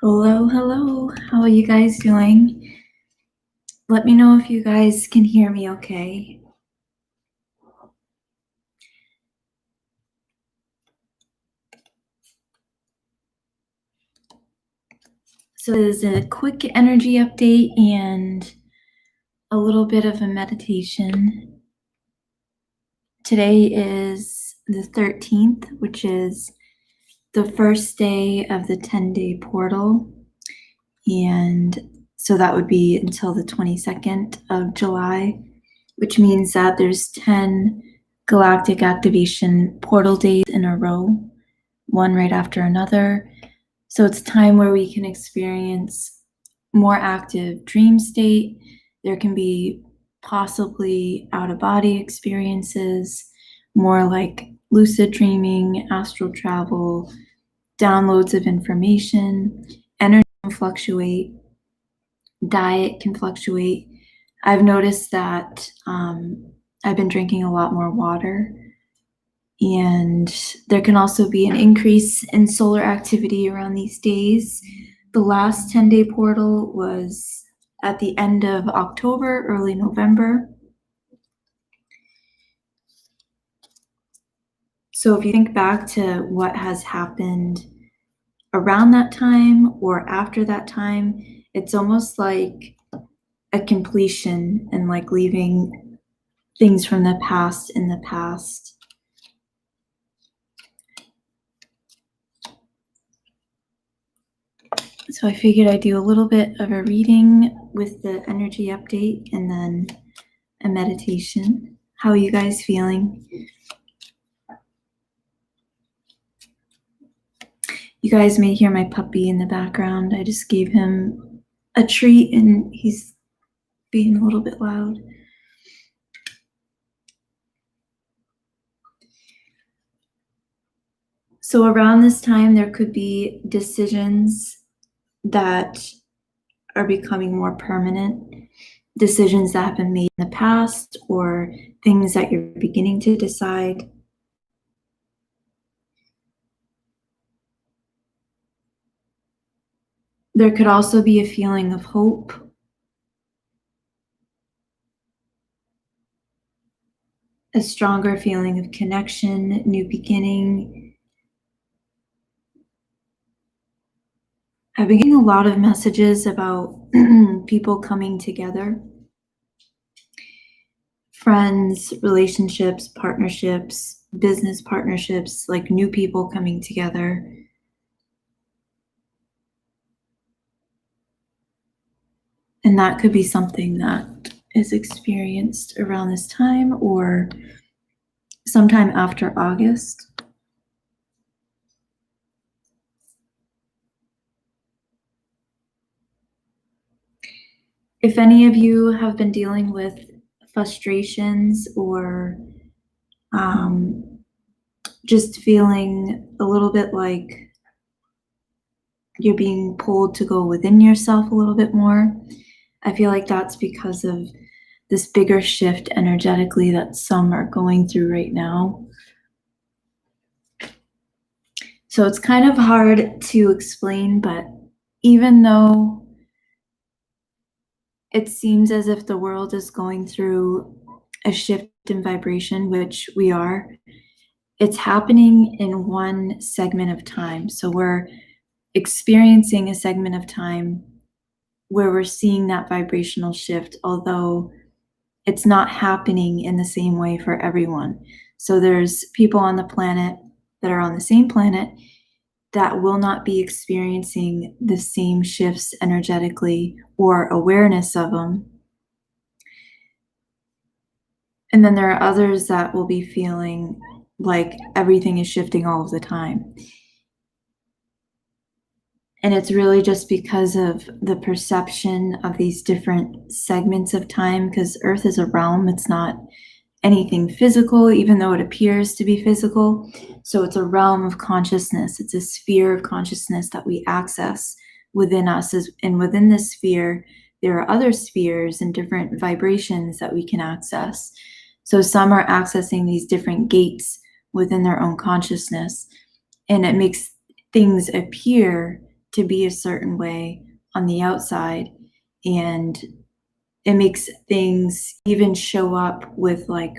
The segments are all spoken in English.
Hello, hello. How are you guys doing? Let me know if you guys can hear me okay. So this is a quick energy update and a little bit of a meditation. Today is the 13th, which is the first day of the 10-day portal. And so that would be until the 22nd of July, which means that there's 10 galactic activation portal days in a row, one right after another. So it's time where we can experience more active dream state. There can be possibly out-of-body experiences, more like lucid dreaming, astral travel, downloads of information. Energy can fluctuate, diet can fluctuate. I've noticed that I've been drinking a lot more water, and there can also be an increase in solar activity around these days. The last 10-day portal was at the end of October, early November. So if you think back to what has happened around that time or after that time, it's almost like a completion and like leaving things from the past in the past. So I figured I'd do a little bit of a reading with the energy update and then a meditation. How are you guys feeling? You guys may hear my puppy in the background. I just gave him a treat and he's being a little bit loud. So around this time, there could be decisions that are becoming more permanent, decisions that have been made in the past, or things that you're beginning to decide. There could also be a feeling of hope, a stronger feeling of connection, new beginning. I've been getting a lot of messages about people coming together, friends, relationships, partnerships, business partnerships, like new people coming together. And that could be something that is experienced around this time or sometime after August. If any of you have been dealing with frustrations or just feeling a little bit like you're being pulled to go within yourself a little bit more, I feel like that's because of this bigger shift energetically that some are going through right now. So it's kind of hard to explain, but even though it seems as if the world is going through a shift in vibration, which we are, it's happening in one segment of time. So we're experiencing a segment of time where we're seeing that vibrational shift, although it's not happening in the same way for everyone. So there's people on the planet that are on the same planet that will not be experiencing the same shifts energetically or awareness of them. And then there are others that will be feeling like everything is shifting all of the time. And it's really just because of the perception of these different segments of time, because Earth is a realm, it's not anything physical, even though it appears to be physical. So it's a realm of consciousness. It's a sphere of consciousness that we access within us. And within this sphere, there are other spheres and different vibrations that we can access. So some are accessing these different gates within their own consciousness, and it makes things appear to be a certain way on the outside, and it makes things even show up with like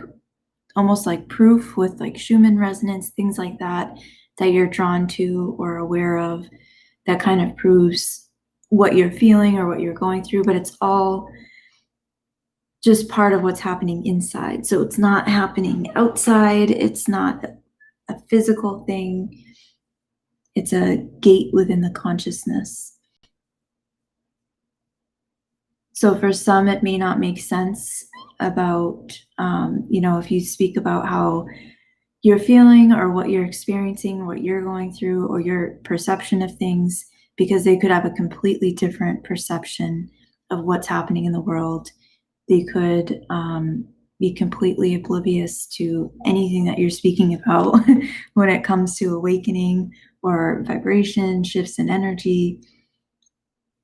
almost like proof with like Schumann resonance, things like that, that you're drawn to or aware of, that kind of proves what you're feeling or what you're going through, but it's all just part of what's happening inside. So it's not happening outside, it's not a physical thing, it's a gate within the consciousness. So for some, it may not make sense about, if you speak about how you're feeling or what you're experiencing, what you're going through, or your perception of things, because they could have a completely different perception of what's happening in the world. They could be completely oblivious to anything that you're speaking about when it comes to awakening or vibration, shifts in energy.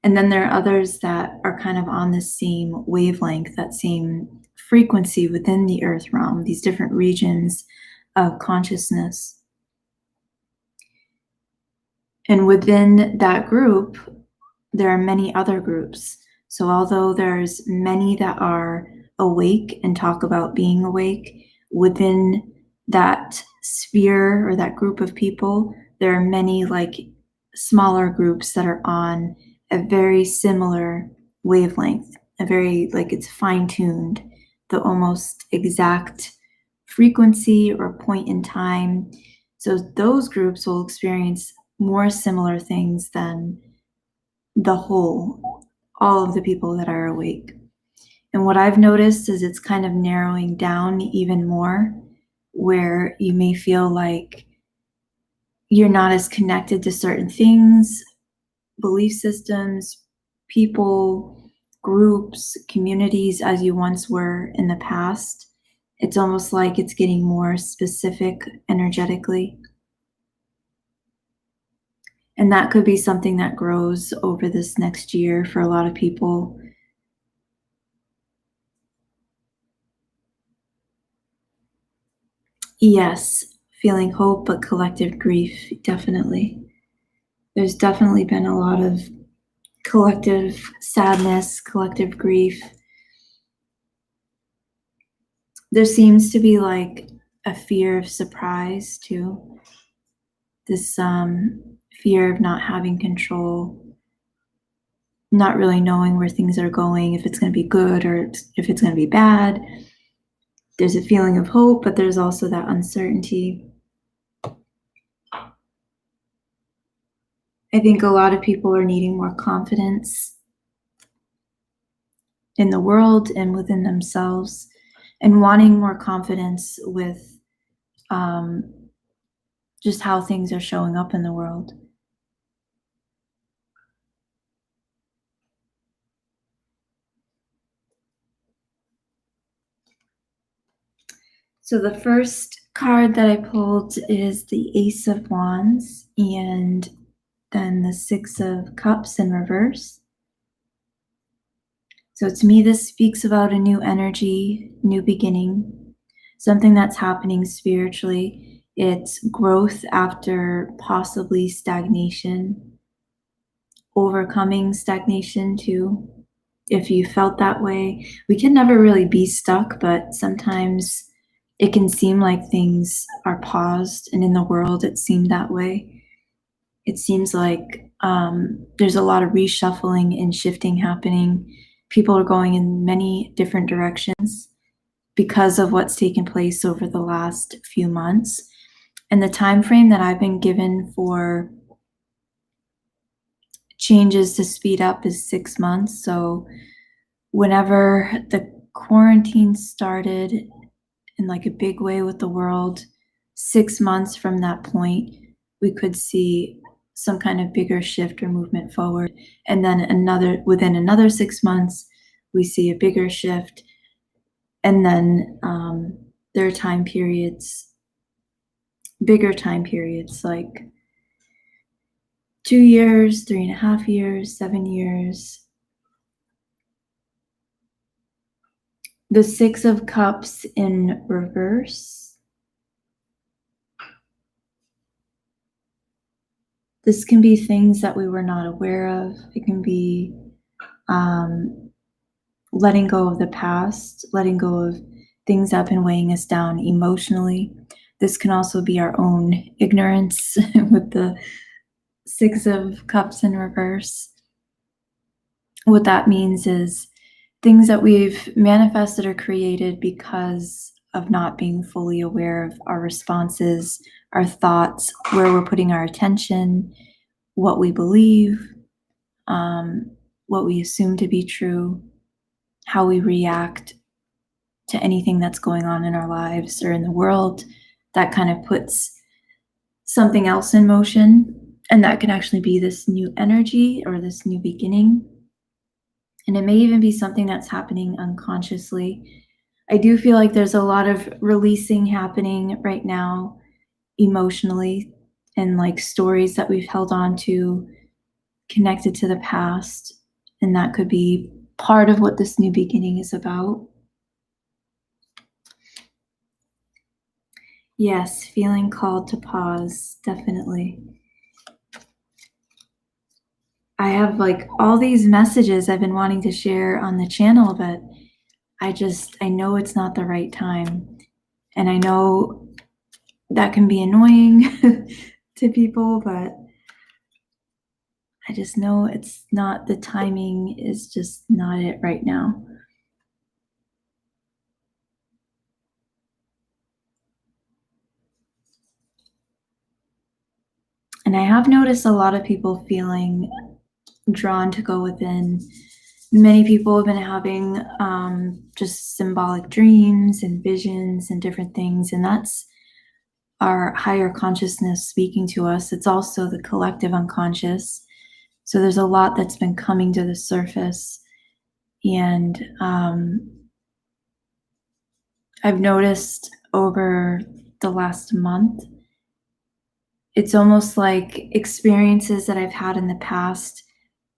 And then there are others that are kind of on the same wavelength, that same frequency within the earth realm, these different regions of consciousness. And within that group, there are many other groups. So although there's many that are awake and talk about being awake, within that sphere or that group of people, there are many like smaller groups that are on a very similar wavelength, a very like it's fine-tuned, the almost exact frequency or point in time. So those groups will experience more similar things than the whole, all of the people that are awake. And what I've noticed is it's kind of narrowing down even more, where you may feel like you're not as connected to certain things, belief systems, people, groups, communities as you once were in the past. It's almost like it's getting more specific energetically. And that could be something that grows over this next year for a lot of people. Yes, feeling hope, but collective grief, definitely. There's definitely been a lot of collective sadness, collective grief. There seems to be like a fear of surprise too. This fear of not having control, not really knowing where things are going, if it's going to be good or if it's going to be bad. There's a feeling of hope, but there's also that uncertainty. I think a lot of people are needing more confidence in the world and within themselves, and wanting more confidence with just how things are showing up in the world. So the first card that I pulled is the Ace of Wands, and then the Six of Cups in reverse. So to me, this speaks about a new energy, new beginning, something that's happening spiritually. It's growth after possibly stagnation, overcoming stagnation too. If you felt that way, we can never really be stuck, but sometimes it can seem like things are paused, and in the world it seemed that way. It seems like there's a lot of reshuffling and shifting happening. People are going in many different directions because of what's taken place over the last few months. And the time frame that I've been given for changes to speed up is 6 months. So whenever the quarantine started in like a big way with the world, 6 months from that point, we could see some kind of bigger shift or movement forward. And then within another 6 months, we see a bigger shift. And then there are time periods, bigger time periods, like 2 years, 3.5 years, 7 years. The Six of Cups in reverse. This can be things that we were not aware of. It can be letting go of the past, letting go of things that have been weighing us down emotionally. This can also be our own ignorance with the Six of Cups in reverse. What that means is things that we've manifested or created because of not being fully aware of our responses, our thoughts, where we're putting our attention, what we believe, what we assume to be true, how we react to anything that's going on in our lives or in the world. That kind of puts something else in motion. And that can actually be this new energy or this new beginning. And it may even be something that's happening unconsciously. I do feel like there's a lot of releasing happening right now emotionally, and like stories that we've held on to connected to the past. And that could be part of what this new beginning is about. Yes, feeling called to pause, definitely. I have like all these messages I've been wanting to share on the channel, but I know it's not the right time. And I know that can be annoying to people, but I just know it's not, the timing is just not it right now. And I have noticed a lot of people feeling drawn to go within. Many people have been having just symbolic dreams and visions and different things, and that's our higher consciousness speaking to us. It's also the collective unconscious. So there's a lot that's been coming to the surface. And I've noticed over the last month, it's almost like experiences that I've had in the past,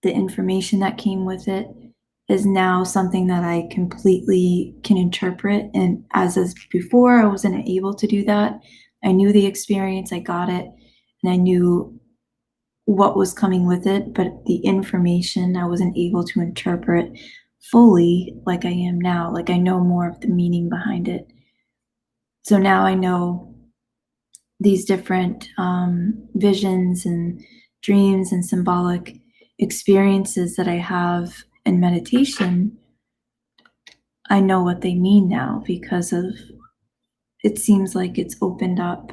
the information that came with it is now something that I completely can interpret. And as before, I wasn't able to do that. I knew the experience, I got it, and I knew what was coming with it, but the information I wasn't able to interpret fully like I am now. Like I know more of the meaning behind it. So now I know these different visions and dreams and symbolic experiences that I have in meditation. I know what they mean now because of, it seems like it's opened up.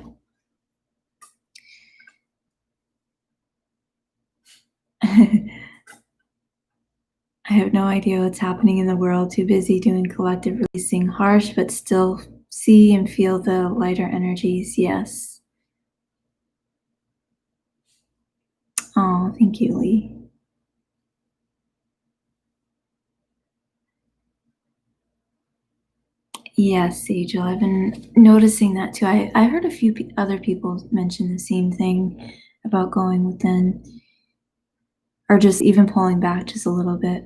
I have no idea what's happening in the world, too busy doing collective releasing, harsh, but still see and feel the lighter energies. Yes. Oh, thank you, Lee. Yes, Sejal, I've been noticing that too. I heard a few other people mention the same thing about going within, or just even pulling back just a little bit.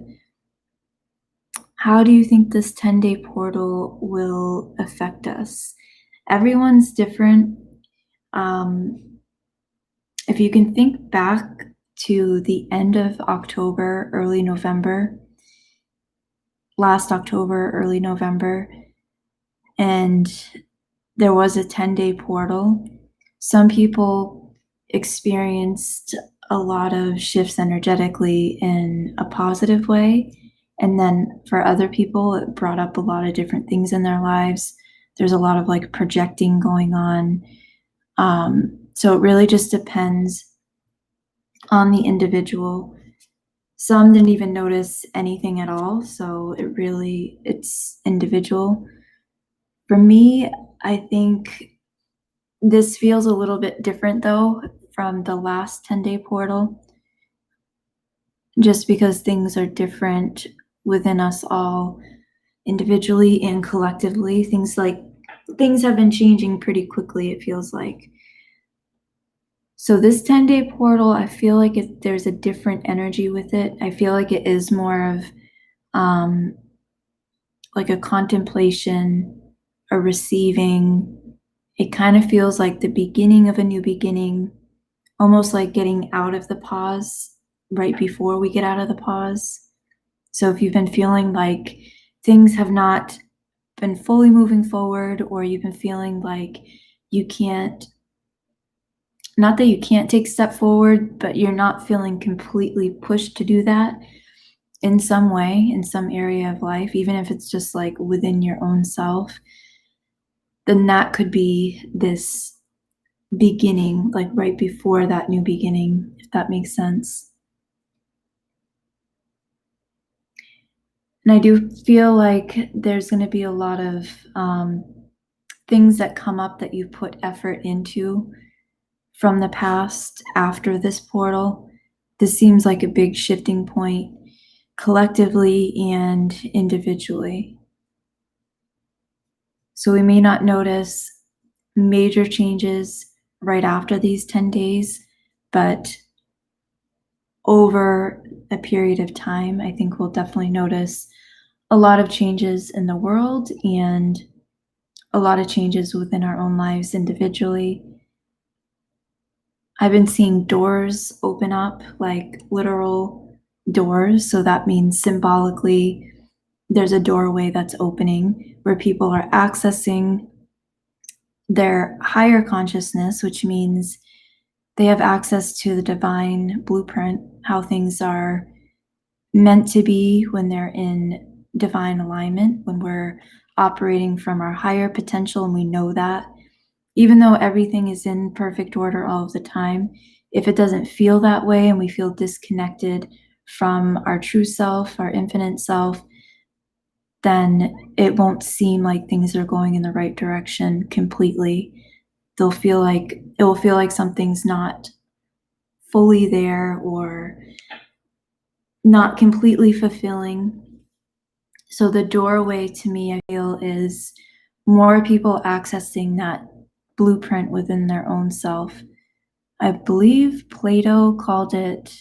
How do you think this 10-day portal will affect us? Everyone's different. If you can think back to the end of October, early November, last October, early November, and there was a 10-day portal. Some people experienced a lot of shifts energetically in a positive way. And then for other people, it brought up a lot of different things in their lives. There's a lot of like projecting going on. So it really just depends on the individual. Some didn't even notice anything at all. So it's individual. For me, I think this feels a little bit different though from the last 10-day portal, just because things are different within us all individually and collectively. Things have been changing pretty quickly, it feels like. So this 10-day portal, I feel like there's a different energy with it. I feel like it is more of like a contemplation, a receiving. It kind of feels like the beginning of a new beginning, almost like getting out of the pause right before we get out of the pause. So if you've been feeling like things have not been fully moving forward, or you've been feeling like you can't, not that you can't take a step forward, but you're not feeling completely pushed to do that in some way, in some area of life, even if it's just like within your own self, then that could be this beginning, like right before that new beginning, if that makes sense. And I do feel like there's going to be a lot of things that come up that you put effort into from the past after this portal. This seems like a big shifting point collectively and individually. So we may not notice major changes right after these 10 days, but over a period of time, I think we'll definitely notice a lot of changes in the world and a lot of changes within our own lives individually. I've been seeing doors open up, like literal doors. So that means symbolically, there's a doorway that's opening where people are accessing their higher consciousness, which means they have access to the divine blueprint, how things are meant to be when they're in divine alignment, when we're operating from our higher potential, and we know that. Even though everything is in perfect order all of the time, if it doesn't feel that way and we feel disconnected from our true self, our infinite self, then it won't seem like things are going in the right direction completely. It will feel like something's not fully there or not completely fulfilling. So the doorway to me, I feel, is more people accessing that blueprint within their own self. I believe Plato called it,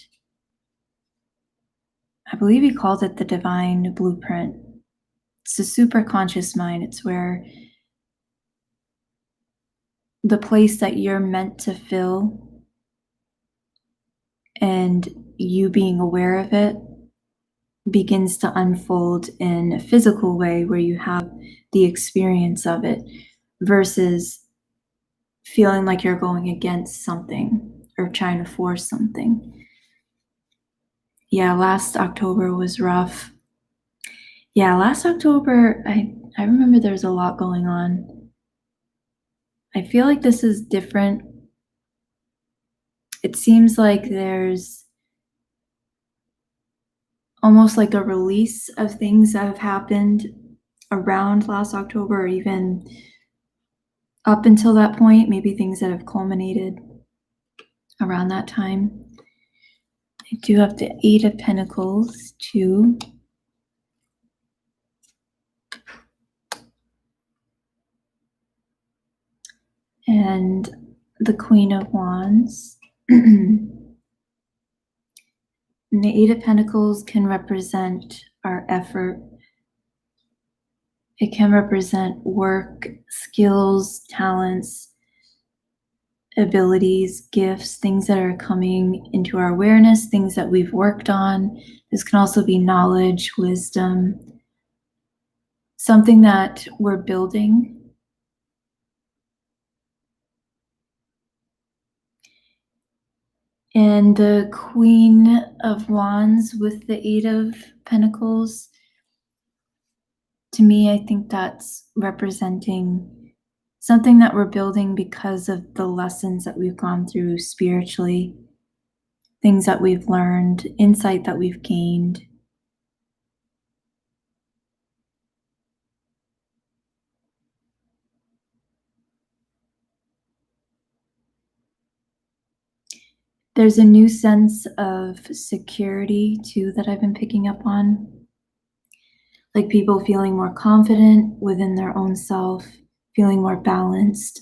I believe he called it the divine blueprint. It's a super conscious mind. It's where the place that you're meant to fill and you being aware of it begins to unfold in a physical way where you have the experience of it versus feeling like you're going against something or trying to force something. Yeah, last October was rough. Yeah, last October, I remember there's a lot going on. I feel like this is different. It seems like there's almost like a release of things that have happened around last October, or even up until that point, maybe things that have culminated around that time. I do have the Eight of Pentacles too. And the Queen of Wands. And the Eight of Pentacles can represent our effort. It can represent work, skills, talents, abilities, gifts, things that are coming into our awareness, things that we've worked on. This can also be knowledge, wisdom, something that we're building. And the Queen of Wands with the Eight of Pentacles, to me, I think that's representing something that we're building because of the lessons that we've gone through spiritually, things that we've learned, insight that we've gained. There's a new sense of security too that I've been picking up on. Like people feeling more confident within their own self, feeling more balanced.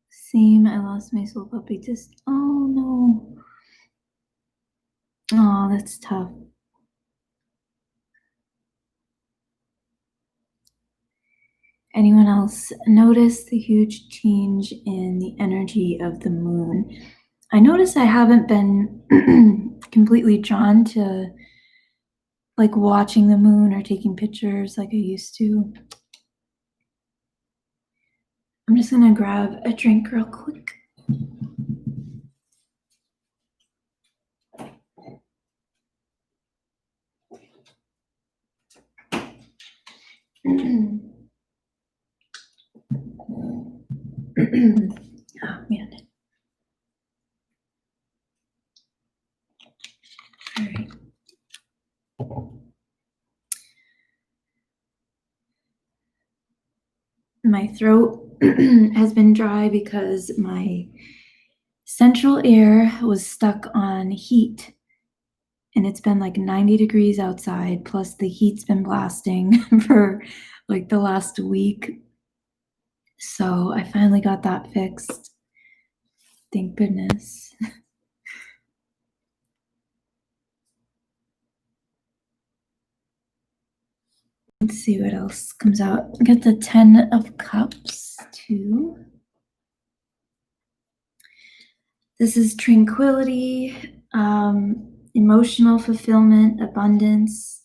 Same, I lost my soul puppy just, oh no. Oh, that's tough. Anyone else notice the huge change in the energy of the moon? I notice I haven't been completely drawn to like watching the moon or taking pictures like I used to. I'm just gonna grab a drink real quick. Oh man. All right. My throat has been dry because my central air was stuck on heat, and it's been like 90 degrees outside, plus the heat's been blasting for like the last week. So I finally got that fixed. Thank goodness. Let's see what else comes out. Get the 10 of Cups too. This is tranquility, emotional fulfillment, abundance.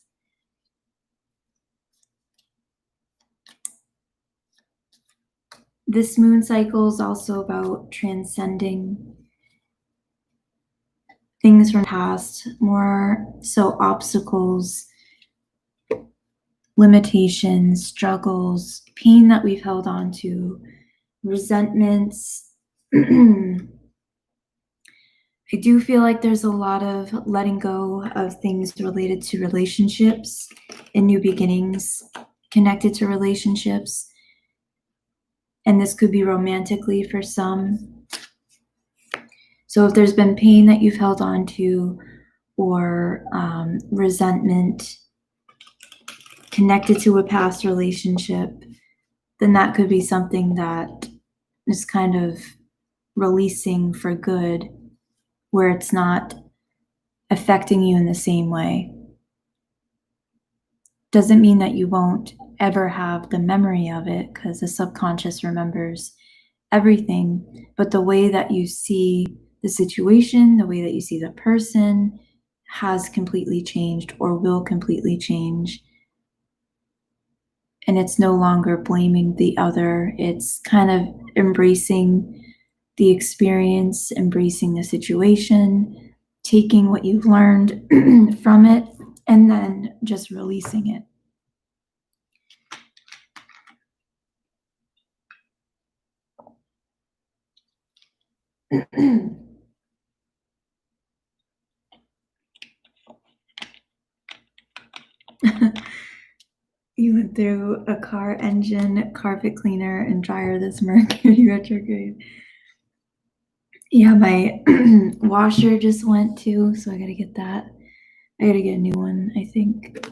This moon cycle is also about transcending things from the past, more so obstacles, limitations, struggles, pain that we've held on to, resentments. I do feel like there's a lot of letting go of things related to relationships and new beginnings connected to relationships. And this could be romantically for some. So if there's been pain that you've held on to or resentment connected to a past relationship, then that could be something that is kind of releasing for good, where it's not affecting you in the same way. Doesn't mean that you won't ever have the memory of it, because the subconscious remembers everything, but the way that you see the situation, the way that you see the person has completely changed or will completely change. And it's no longer blaming the other. It's kind of embracing the experience, embracing the situation, taking what you've learned from it, and then just releasing it. You went through a car engine, carpet cleaner, and dryer this Mercury retrograde. Yeah, my washer just went too, so I gotta get that. I gotta get a new one, I think.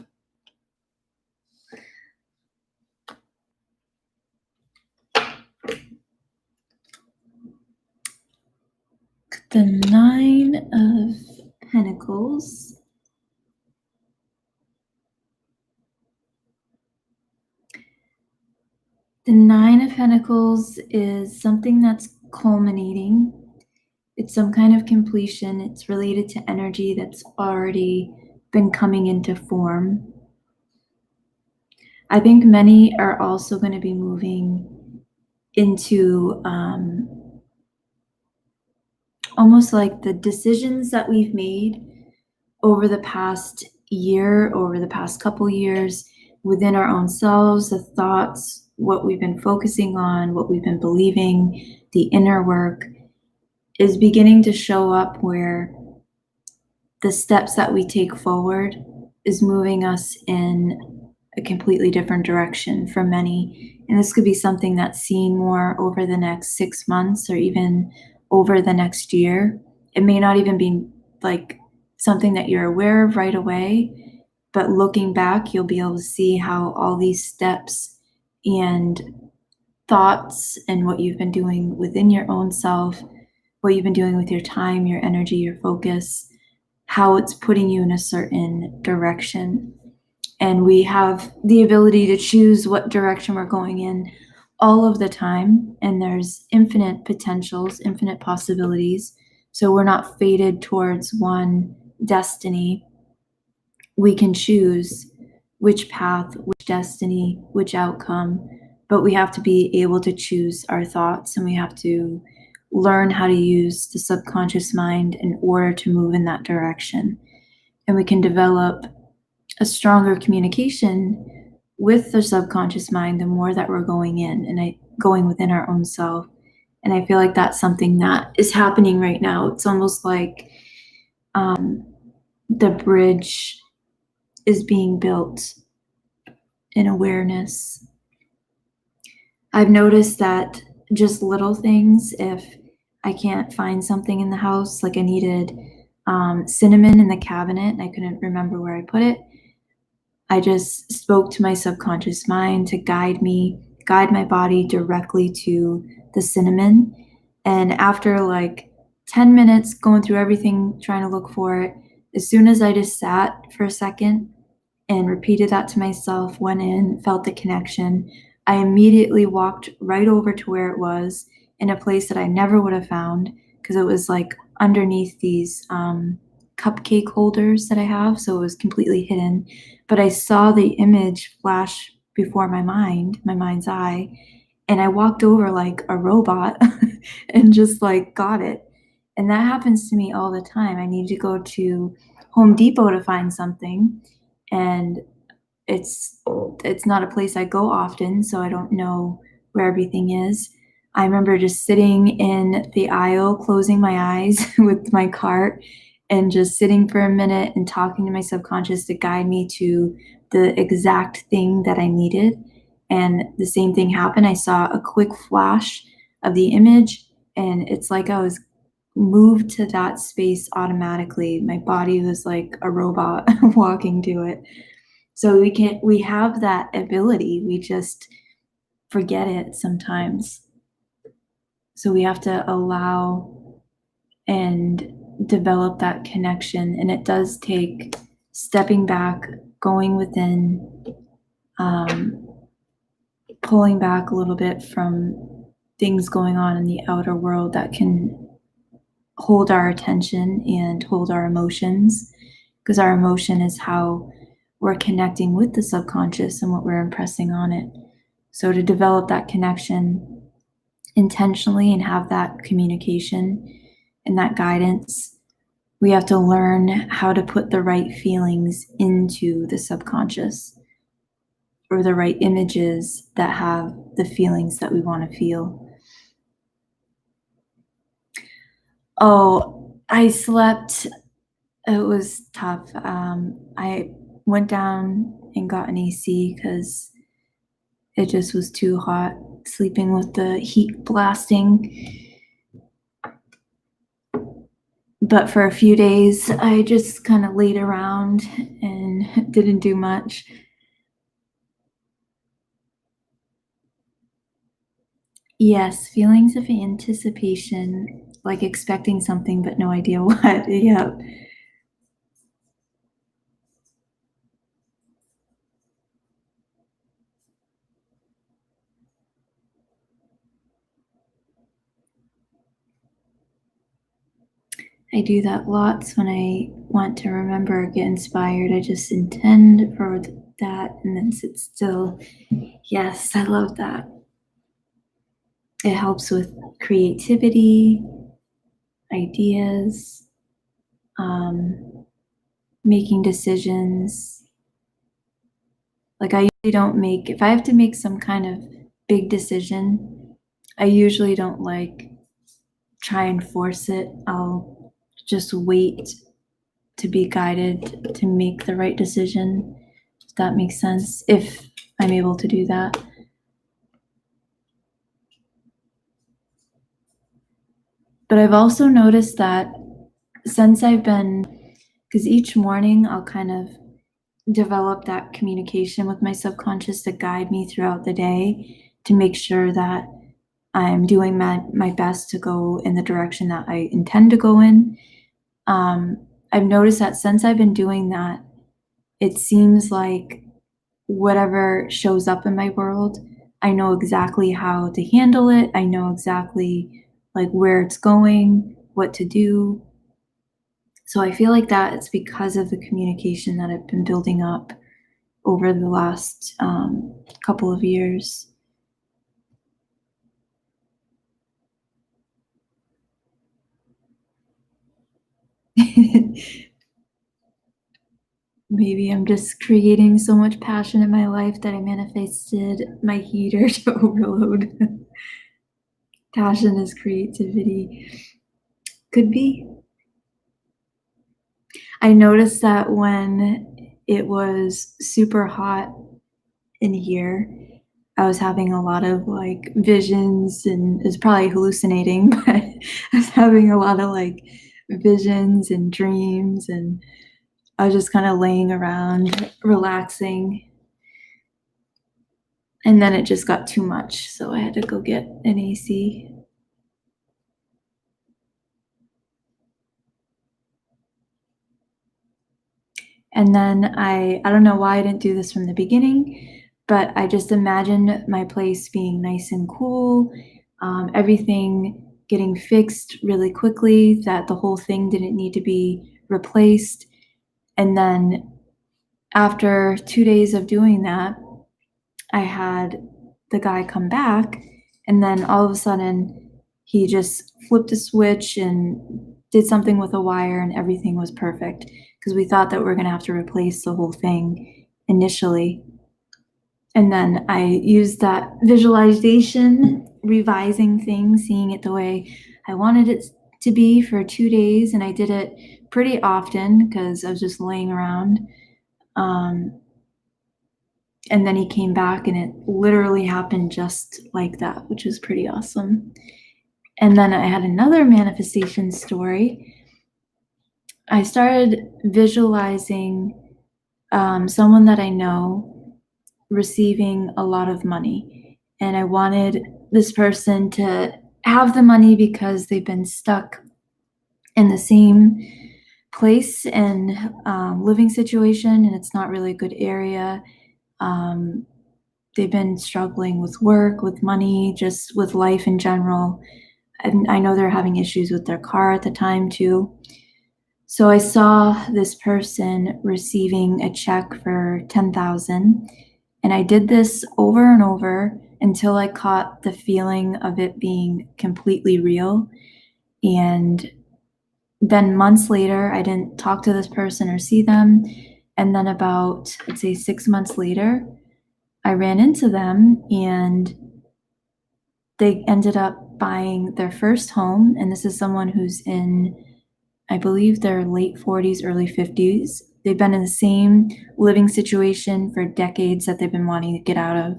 The 9 of Pentacles. The 9 of Pentacles is something that's culminating. It's some kind of completion. It's related to energy that's already been coming into form. I think many are also going to be moving into almost like the decisions that we've made over the past year, over the past couple years, within our own selves, the thoughts, what we've been focusing on, what we've been believing, the inner work is beginning to show up, where the steps that we take forward is moving us in a completely different direction for many. And this could be something that's seen more over the next 6 months or even over the next year. It may not even be like something that you're aware of right away, but looking back, you'll be able to see how all these steps and thoughts and what you've been doing within your own self, what you've been doing with your time, your energy, your focus, how it's putting you in a certain direction. And we have the ability to choose what direction we're going in all of the time. And there's infinite potentials, infinite possibilities. So we're not fated towards one destiny. We can choose which path, which destiny, which outcome, but we have to be able to choose our thoughts, and we have to learn how to use the subconscious mind in order to move in that direction. And we can develop a stronger communication with the subconscious mind the more that we're going in and going within our own self. And I feel like that's something that is happening right now. It's almost like the bridge is being built in awareness. I've noticed that just little things, if I can't find something in the house, like I needed cinnamon in the cabinet and I couldn't remember where I put it, I just spoke to my subconscious mind to guide my body directly to the cinnamon. And after like 10 minutes going through everything, trying to look for it, as soon as I just sat for a second and repeated that to myself, went in, felt the connection, I immediately walked right over to where it was, in a place that I never would have found, because it was like underneath these cupcake holders that I have, so it was completely hidden. But I saw the image flash before my mind's eye, and I walked over like a robot and just like got it. And that happens to me all the time. I need to go to Home Depot to find something, and it's not a place I go often, so I don't know where everything is. I remember just sitting in the aisle, closing my eyes with my cart, and just sitting for a minute and talking to my subconscious to guide me to the exact thing that I needed. And the same thing happened. I saw a quick flash of the image, and it's like I was moved to that space automatically. My body was like a robot walking to it. So we have that ability. We just forget it sometimes. So we have to allow and develop that connection. And it does take stepping back, going within, pulling back a little bit from things going on in the outer world that can hold our attention and hold our emotions, because our emotion is how we're connecting with the subconscious and what we're impressing on it. So to develop that connection intentionally and have that communication and that guidance, we have to learn how to put the right feelings into the subconscious, or the right images that have the feelings that we want to feel. Oh, I slept. It was tough. I went down and got an AC because it just was too hot, sleeping with the heat blasting. But for a few days, I just kind of laid around and didn't do much. Yes, feelings of anticipation, like expecting something but no idea what. Yep. I do that lots when I want to remember or get inspired. I just intend for that and then sit still. Yes, I love that. It helps with creativity, ideas, making decisions. Like I usually don't make, if I have to make some kind of big decision, I usually don't like try and force it. I'll just wait to be guided to make the right decision. If that makes sense, if I'm able to do that. But I've also noticed that since I've been, because each morning I'll kind of develop that communication with my subconscious to guide me throughout the day, to make sure that I'm doing my best to go in the direction that I intend to go in. I've noticed that since I've been doing that, it seems like whatever shows up in my world, I know exactly how to handle it. I know exactly like where it's going, what to do. So I feel like that it's because of the communication that I've been building up over the last couple of years. Maybe I'm just creating so much passion in my life that I manifested my heater to overload. Passion is creativity. Could be. I noticed that when it was super hot in here, I was having a lot of like visions, and it's probably hallucinating, but I was having a lot of like visions and dreams, and I was just kind of laying around relaxing. And then it just got too much, so I had to go get an AC. And then I don't know why I didn't do this from the beginning, but I just imagined my place being nice and cool, everything getting fixed really quickly, that the whole thing didn't need to be replaced. And then after 2 days of doing that, I had the guy come back, and then all of a sudden, he just flipped a switch and did something with a wire, and everything was perfect. Because we thought that we were going to have to replace the whole thing initially. And then I used that visualization, revising things, seeing it the way I wanted it to be for 2 days. And I did it pretty often because I was just laying around. And then he came back and it literally happened just like that, which was pretty awesome. And then I had another manifestation story. I started visualizing someone that I know receiving a lot of money. And I wanted this person to have the money because they've been stuck in the same place and living situation, and it's not really a good area. They've been struggling with work, with money, just with life in general. And I know they're having issues with their car at the time too. So I saw this person receiving a check for 10,000, and I did this over and over until I caught the feeling of it being completely real. And then months later, I didn't talk to this person or see them. And then about, I'd say 6 months later, I ran into them, and they ended up buying their first home. And this is someone who's in, I believe, their late 40s, early 50s. They've been in the same living situation for decades that they've been wanting to get out of.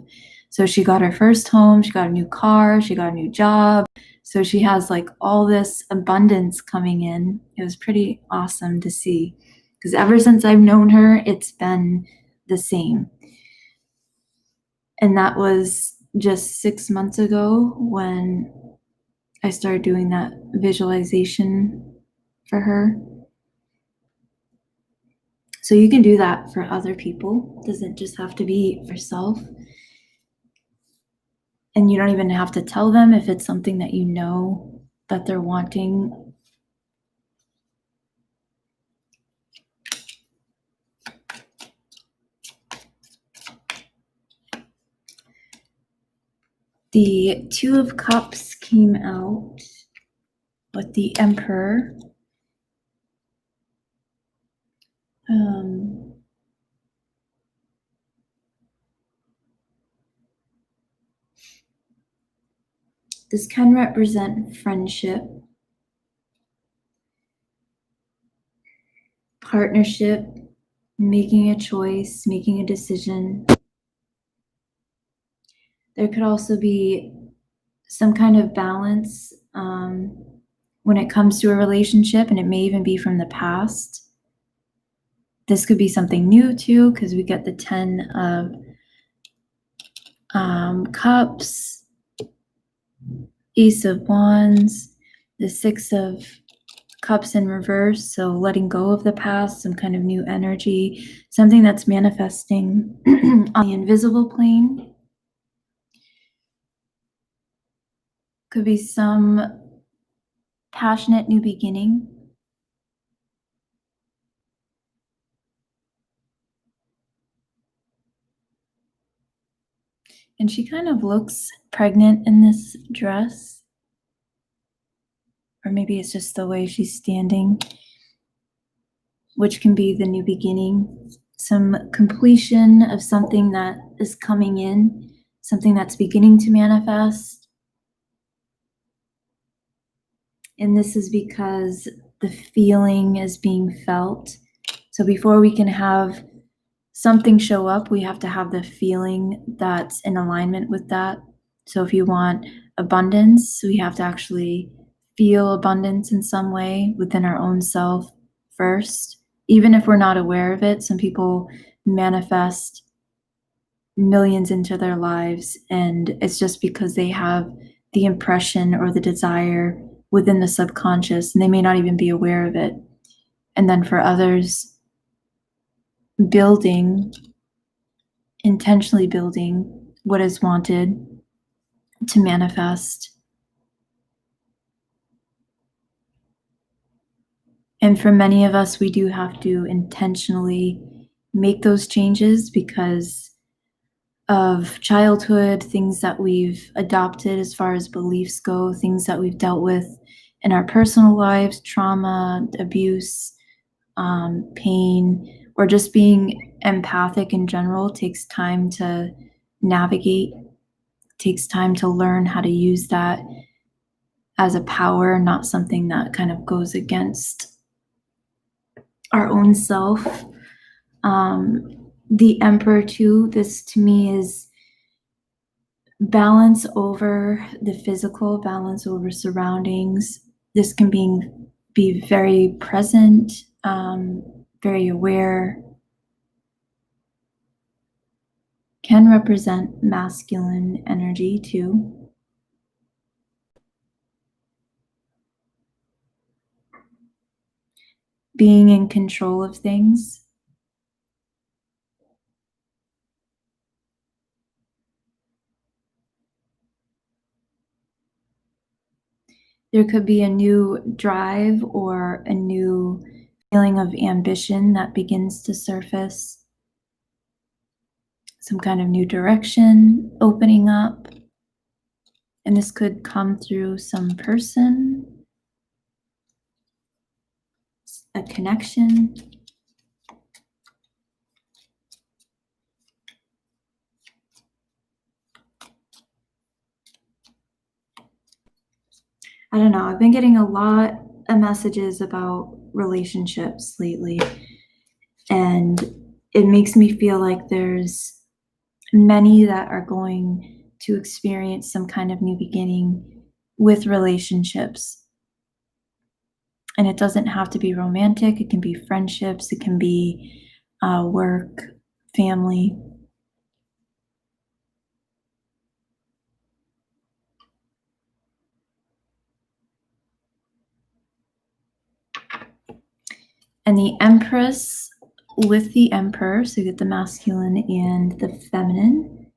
So she got her first home, she got a new car, she got a new job. So she has like all this abundance coming in. It was pretty awesome to see, because ever since I've known her, it's been the same. And that was just 6 months ago when I started doing that visualization for her. So you can do that for other people. It doesn't just have to be for self. And you don't even have to tell them if it's something that you know that they're wanting. The Two of Cups came out with the Emperor. This can represent friendship, partnership, making a choice, making a decision. There could also be some kind of balance when it comes to a relationship, and it may even be from the past. This could be something new too, because we get the 10 of Cups, Ace of Wands, the 6 of Cups in reverse, so letting go of the past, some kind of new energy, something that's manifesting on the invisible plane. Could be some passionate new beginning. And she kind of looks pregnant in this dress. Or maybe it's just the way she's standing, which can be the new beginning. Some completion of something that is coming in, something that's beginning to manifest. And this is because the feeling is being felt. So before we can have something show up, we have to have the feeling that's in alignment with that. So if you want abundance, we have to actually feel abundance in some way within our own self first. Even if we're not aware of it, some people manifest millions into their lives, and it's just because they have the impression or the desire within the subconscious, and they may not even be aware of it. And then for others, intentionally building what is wanted to manifest. And for many of us, we do have to intentionally make those changes because of childhood, things that we've adopted as far as beliefs go, things that we've dealt with in our personal lives, trauma, abuse, pain, or just being empathic in general takes time to navigate, takes time to learn how to use that as a power, not something that kind of goes against our own self. The Emperor too, this to me is balance over the physical, balance over surroundings. This can be very present, very aware, can represent masculine energy too. Being in control of things. There could be a new drive or a new feeling of ambition that begins to surface. Some kind of new direction opening up. And this could come through some person, a connection. I don't know, I've been getting a lot of messages about relationships lately, and it makes me feel like there's many that are going to experience some kind of new beginning with relationships. And it doesn't have to be romantic, it can be friendships, it can be work, family. And the Empress with the Emperor, so you get the masculine and the feminine.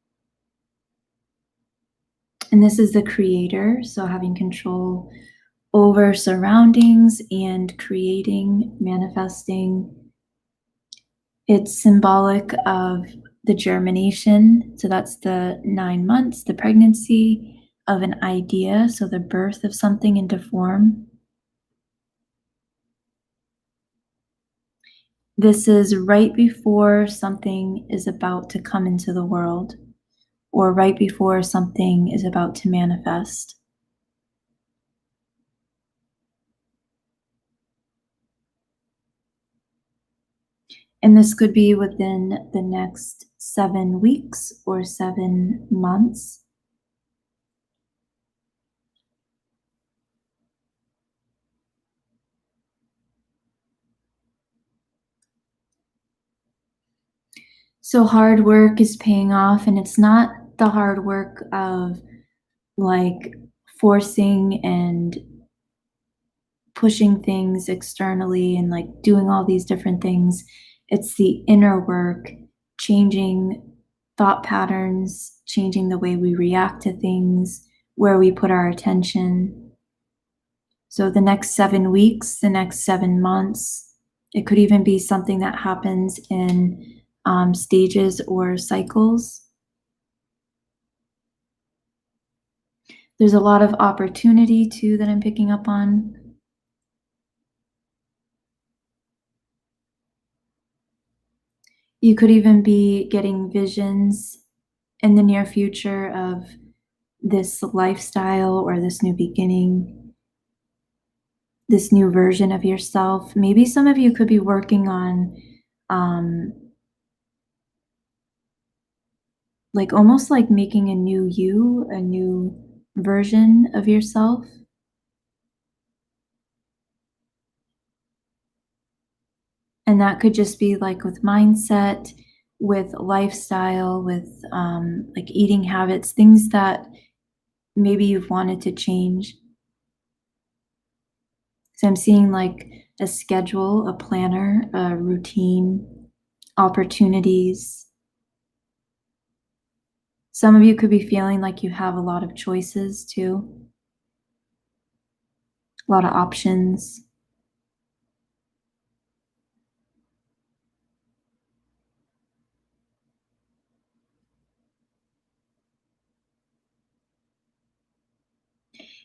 And this is the creator, so having control over surroundings and creating, manifesting. It's symbolic of the germination, so that's the 9 months, the pregnancy of an idea, so the birth of something into form. This is right before something is about to come into the world, or right before something is about to manifest. And this could be within the next 7 weeks or 7 months. So hard work is paying off, and it's not the hard work of like forcing and pushing things externally and like doing all these different things. It's the inner work, changing thought patterns, changing the way we react to things, where we put our attention. So the next 7 weeks, the next 7 months, it could even be something that happens in stages or cycles. There's a lot of opportunity too that I'm picking up on. You could even be getting visions in the near future of this lifestyle or this new beginning, this new version of yourself. Maybe some of you could be working on um, like almost like making a new you, a new version of yourself. And that could just be like with mindset, with lifestyle, with like eating habits, things that maybe you've wanted to change. So I'm seeing like a schedule, a planner, a routine, opportunities. Some of you could be feeling like you have a lot of choices too, a lot of options.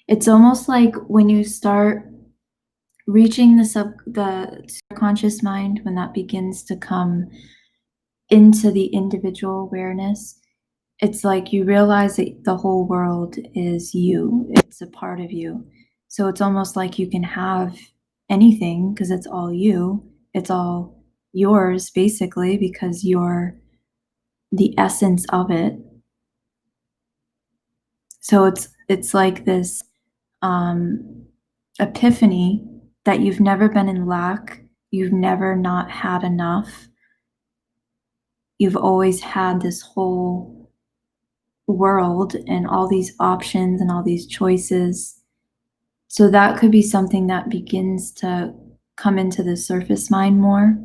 It's almost like when you start reaching the subconscious mind, when that begins to come into the individual awareness, it's like you realize that the whole world is you. It's a part of you. So it's almost like you can have anything because it's all you. It's all yours basically because you're the essence of it. So it's like this epiphany that you've never been in lack, you've never not had enough. You've always had this whole world and all these options and all these choices. So that could be something that begins to come into the surface mind more.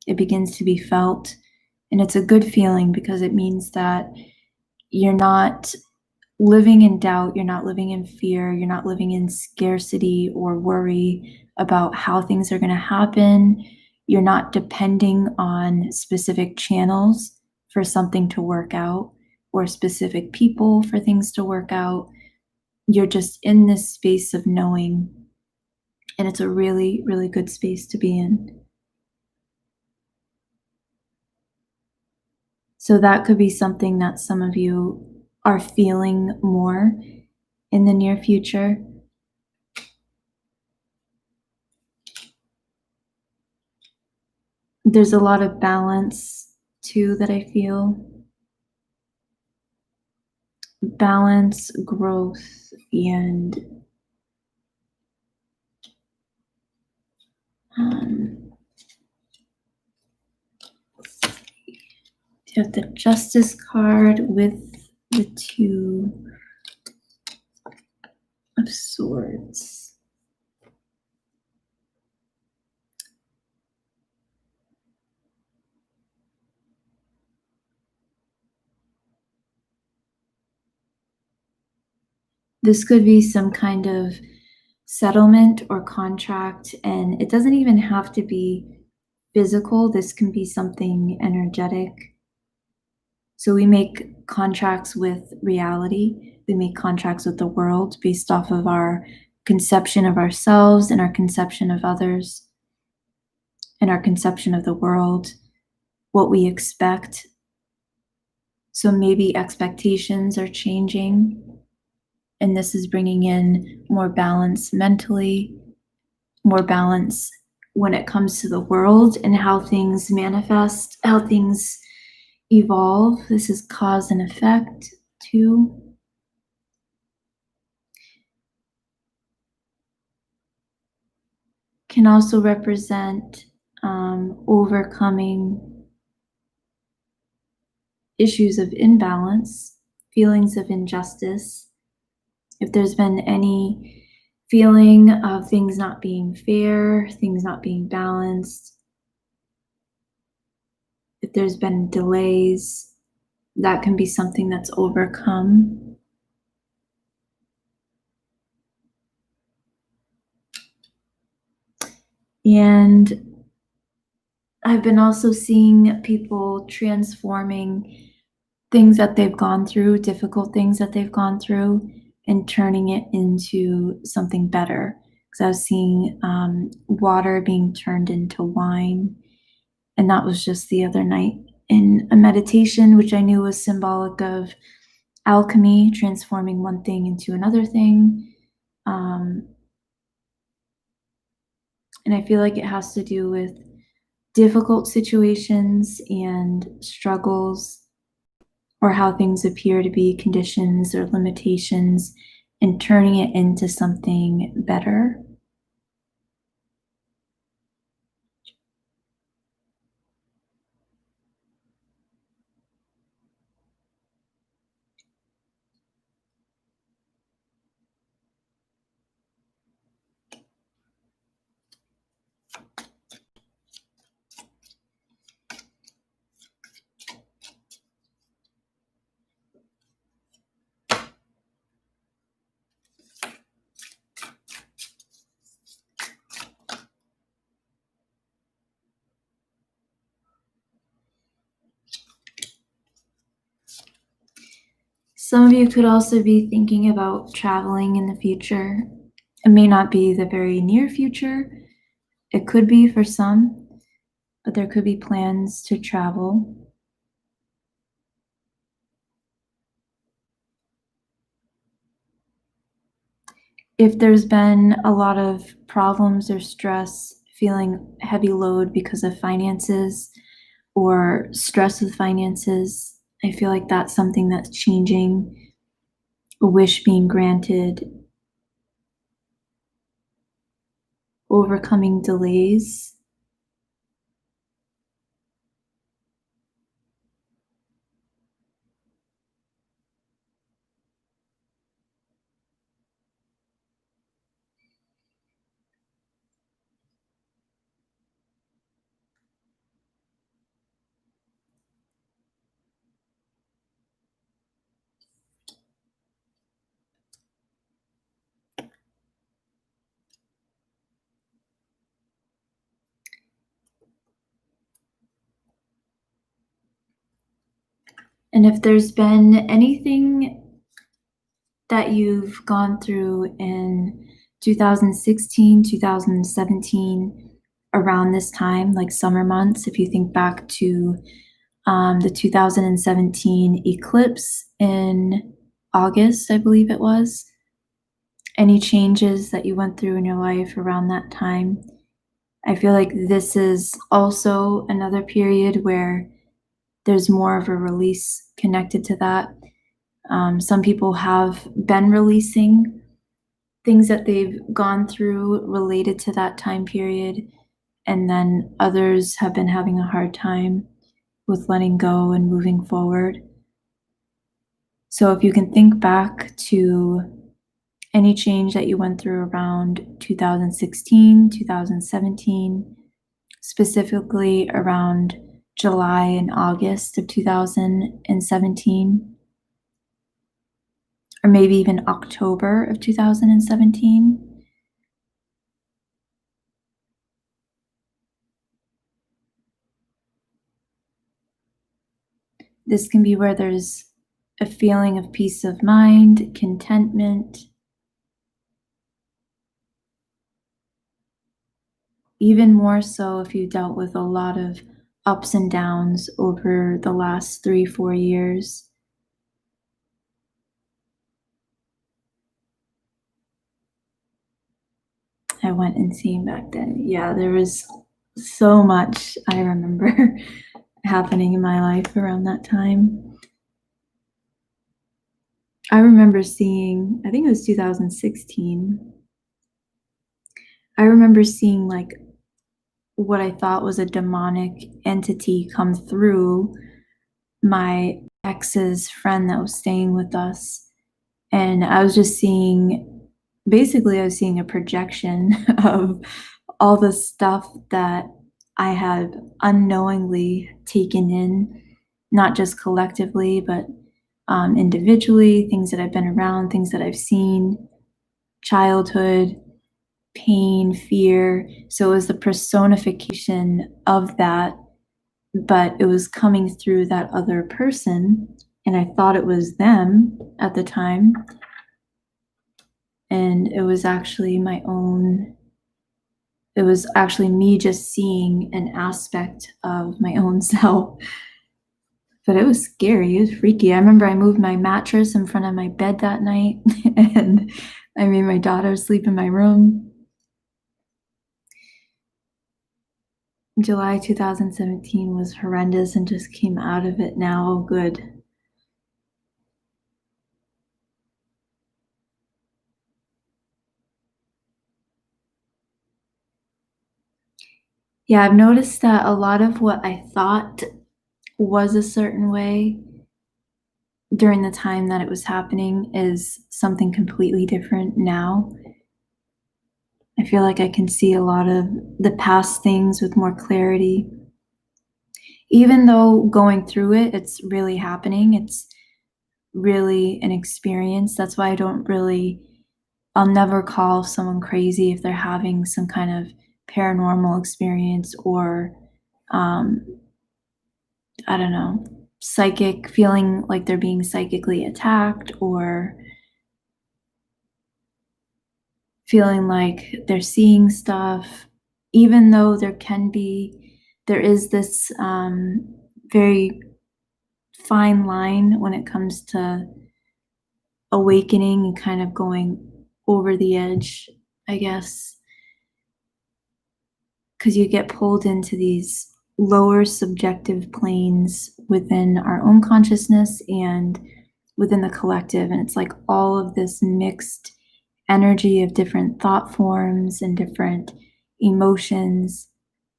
It begins to be felt. And it's a good feeling because it means that you're not living in doubt, you're not living in fear, you're not living in scarcity or worry about how things are going to happen. You're not depending on specific channels for something to work out or specific people for things to work out. You're just in this space of knowing, and it's a really, really good space to be in. So that could be something that some of you are feeling more in the near future. There's a lot of balance too that I feel. Balance, growth, and you have the Justice card with the Two of Swords. This could be some kind of settlement or contract, and it doesn't even have to be physical. This can be something energetic. So we make contracts with reality. We make contracts with the world based off of our conception of ourselves and our conception of others and our conception of the world, what we expect. So maybe expectations are changing, and this is bringing in more balance mentally, more balance when it comes to the world and how things manifest, how things evolve. This is cause and effect too. Can also represent overcoming issues of imbalance, feelings of injustice. If there's been any feeling of things not being fair, things not being balanced. If there's been delays, that can be something that's overcome. And I've been also seeing people transforming things that they've gone through, difficult things that they've gone through, and turning it into something better. Because I was seeing water being turned into wine, and that was just the other night in a meditation, which I knew was symbolic of alchemy, transforming one thing into another thing. And I feel like it has to do with difficult situations and struggles, or how things appear to be conditions or limitations, and turning it into something better. Some of you could also be thinking about traveling in the future. It may not be the very near future. It could be for some, but there could be plans to travel. If there's been a lot of problems or stress, feeling heavy load because of finances or stress with finances, I feel like that's something that's changing, a wish being granted, overcoming delays. And if there's been anything that you've gone through in 2016, 2017, around this time, like summer months, if you think back to the 2017 eclipse in August, I believe it was, any changes that you went through in your life around that time, I feel like this is also another period where there's more of a release connected to that. Some people have been releasing things that they've gone through related to that time period, and then others have been having a hard time with letting go and moving forward. So if you can think back to any change that you went through around 2016, 2017, specifically around July and August of 2017, or maybe even October of 2017. This can be where there's a feeling of peace of mind, contentment, even more so if you dealt with a lot of ups and downs over the last 3-4 years. I went and seen back then. Yeah, there was so much I remember happening in my life around that time. I remember seeing, I think it was 2016. I remember seeing like what I thought was a demonic entity come through my ex's friend that was staying with us. And I was just seeing basically I was seeing a projection of all the stuff that I had unknowingly taken in, not just collectively, but individually, things that I've been around, things that I've seen, childhood, pain, fear. So it was the personification of that, but it was coming through that other person. And I thought it was them at the time. And it was actually it was actually me just seeing an aspect of my own self. But it was scary. It was freaky. I remember I moved my mattress in front of my bed that night and I made my daughter sleep in my room. July 2017 was horrendous and just came out of it now. Oh, good. Yeah, I've noticed that a lot of what I thought was a certain way during the time that it was happening is something completely different now. I feel like I can see a lot of the past things with more clarity. Even though going through it, it's really happening. It's really an experience. That's why I'll never call someone crazy if they're having some kind of paranormal experience or, um, I don't know, psychic, feeling like they're being psychically attacked or feeling like they're seeing stuff, even though there is this very fine line when it comes to awakening and kind of going over the edge, I guess, because you get pulled into these lower subjective planes within our own consciousness and within the collective. And it's like all of this mixed energy of different thought forms and different emotions.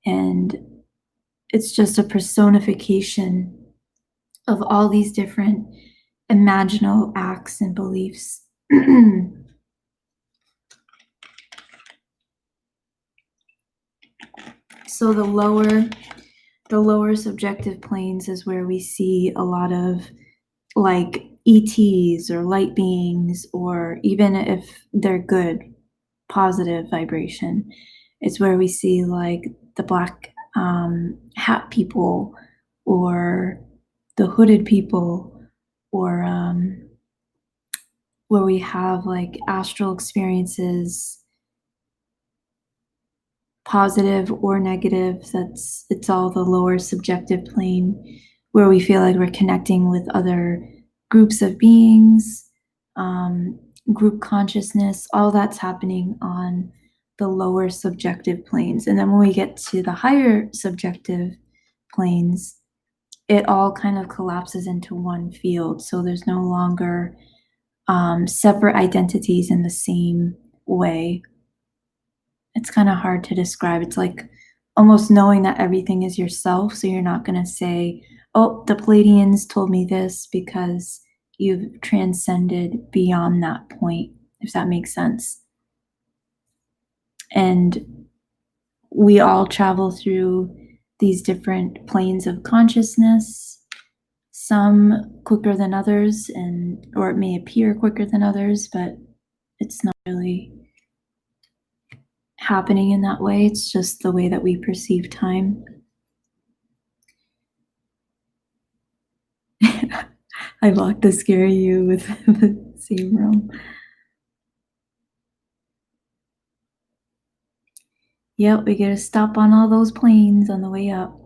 And it's just a personification of all these different imaginal acts and beliefs. So the lower subjective planes is where we see a lot of like ETs or light beings, or even if they're good, positive vibration. It's where we see like the black hat people or the hooded people, or where we have like astral experiences, positive or negative. It's all the lower subjective plane where we feel like we're connecting with other groups of beings, um, group consciousness. All that's happening on the lower subjective planes. And then when we get to the higher subjective planes, it all kind of collapses into one field. So there's no longer separate identities in the same way. It's kind of hard to describe. It's like almost knowing that everything is yourself. So you're not going to say, oh, the Palladians told me this, because you've transcended beyond that point, if that makes sense. And we all travel through these different planes of consciousness, some quicker than others, or it may appear quicker than others, but it's not really happening in that way. It's just the way that we perceive time. I locked the scary you with the same room. Yep, we gotta stop on all those planes on the way up.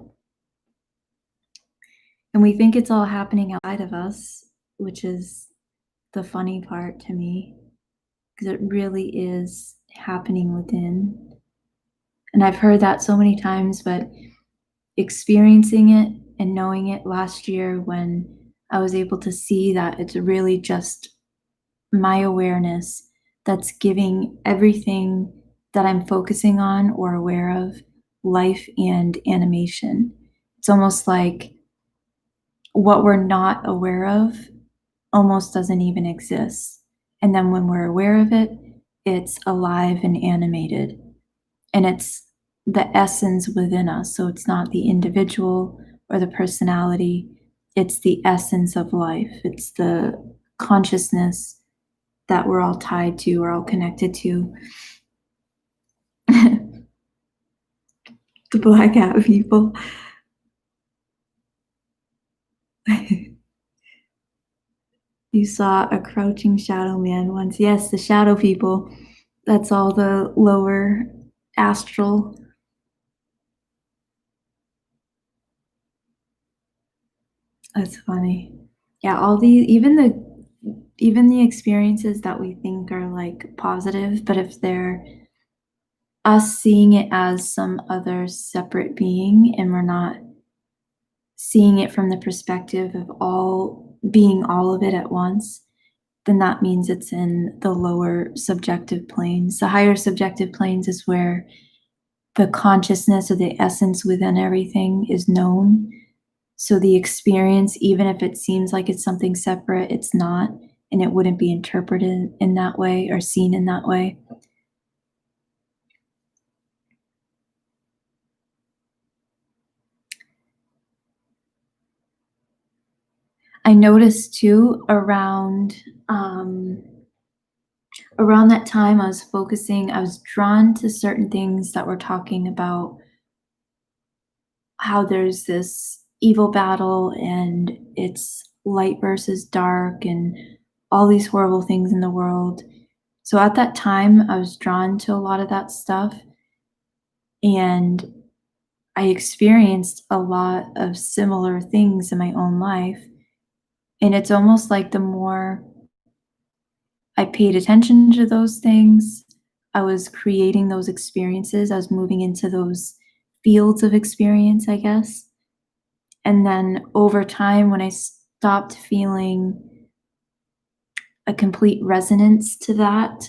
And we think it's all happening outside of us, which is the funny part to me, because it really is happening within. And I've heard that so many times, but experiencing it and knowing it last year, when I was able to see that it's really just my awareness that's giving everything that I'm focusing on or aware of life and animation. It's almost like what we're not aware of almost doesn't even exist. And then when we're aware of it, it's alive and animated, and it's the essence within us. So it's not the individual or the personality, it's the essence of life. It's the consciousness that we're all tied to, we're all connected to. The black hat people. You saw a crouching shadow man once. Yes, the shadow people. That's all the lower astral. That's funny. Yeah, all the even the experiences that we think are like positive, but if they're us seeing it as some other separate being and we're not seeing it from the perspective of all being all of it at once, then that means it's in the lower subjective planes. The higher subjective planes is where the consciousness or the essence within everything is known. So the experience, even if it seems like it's something separate, it's not, and it wouldn't be interpreted in that way or seen in that way. I noticed too around that time I was drawn to certain things that were talking about how there's this evil battle and it's light versus dark and all these horrible things in the world. So at that time, I was drawn to a lot of that stuff, and I experienced a lot of similar things in my own life. And it's almost like the more I paid attention to those things, I was creating those experiences. I was moving into those fields of experience, I guess. And then over time, when I stopped feeling a complete resonance to that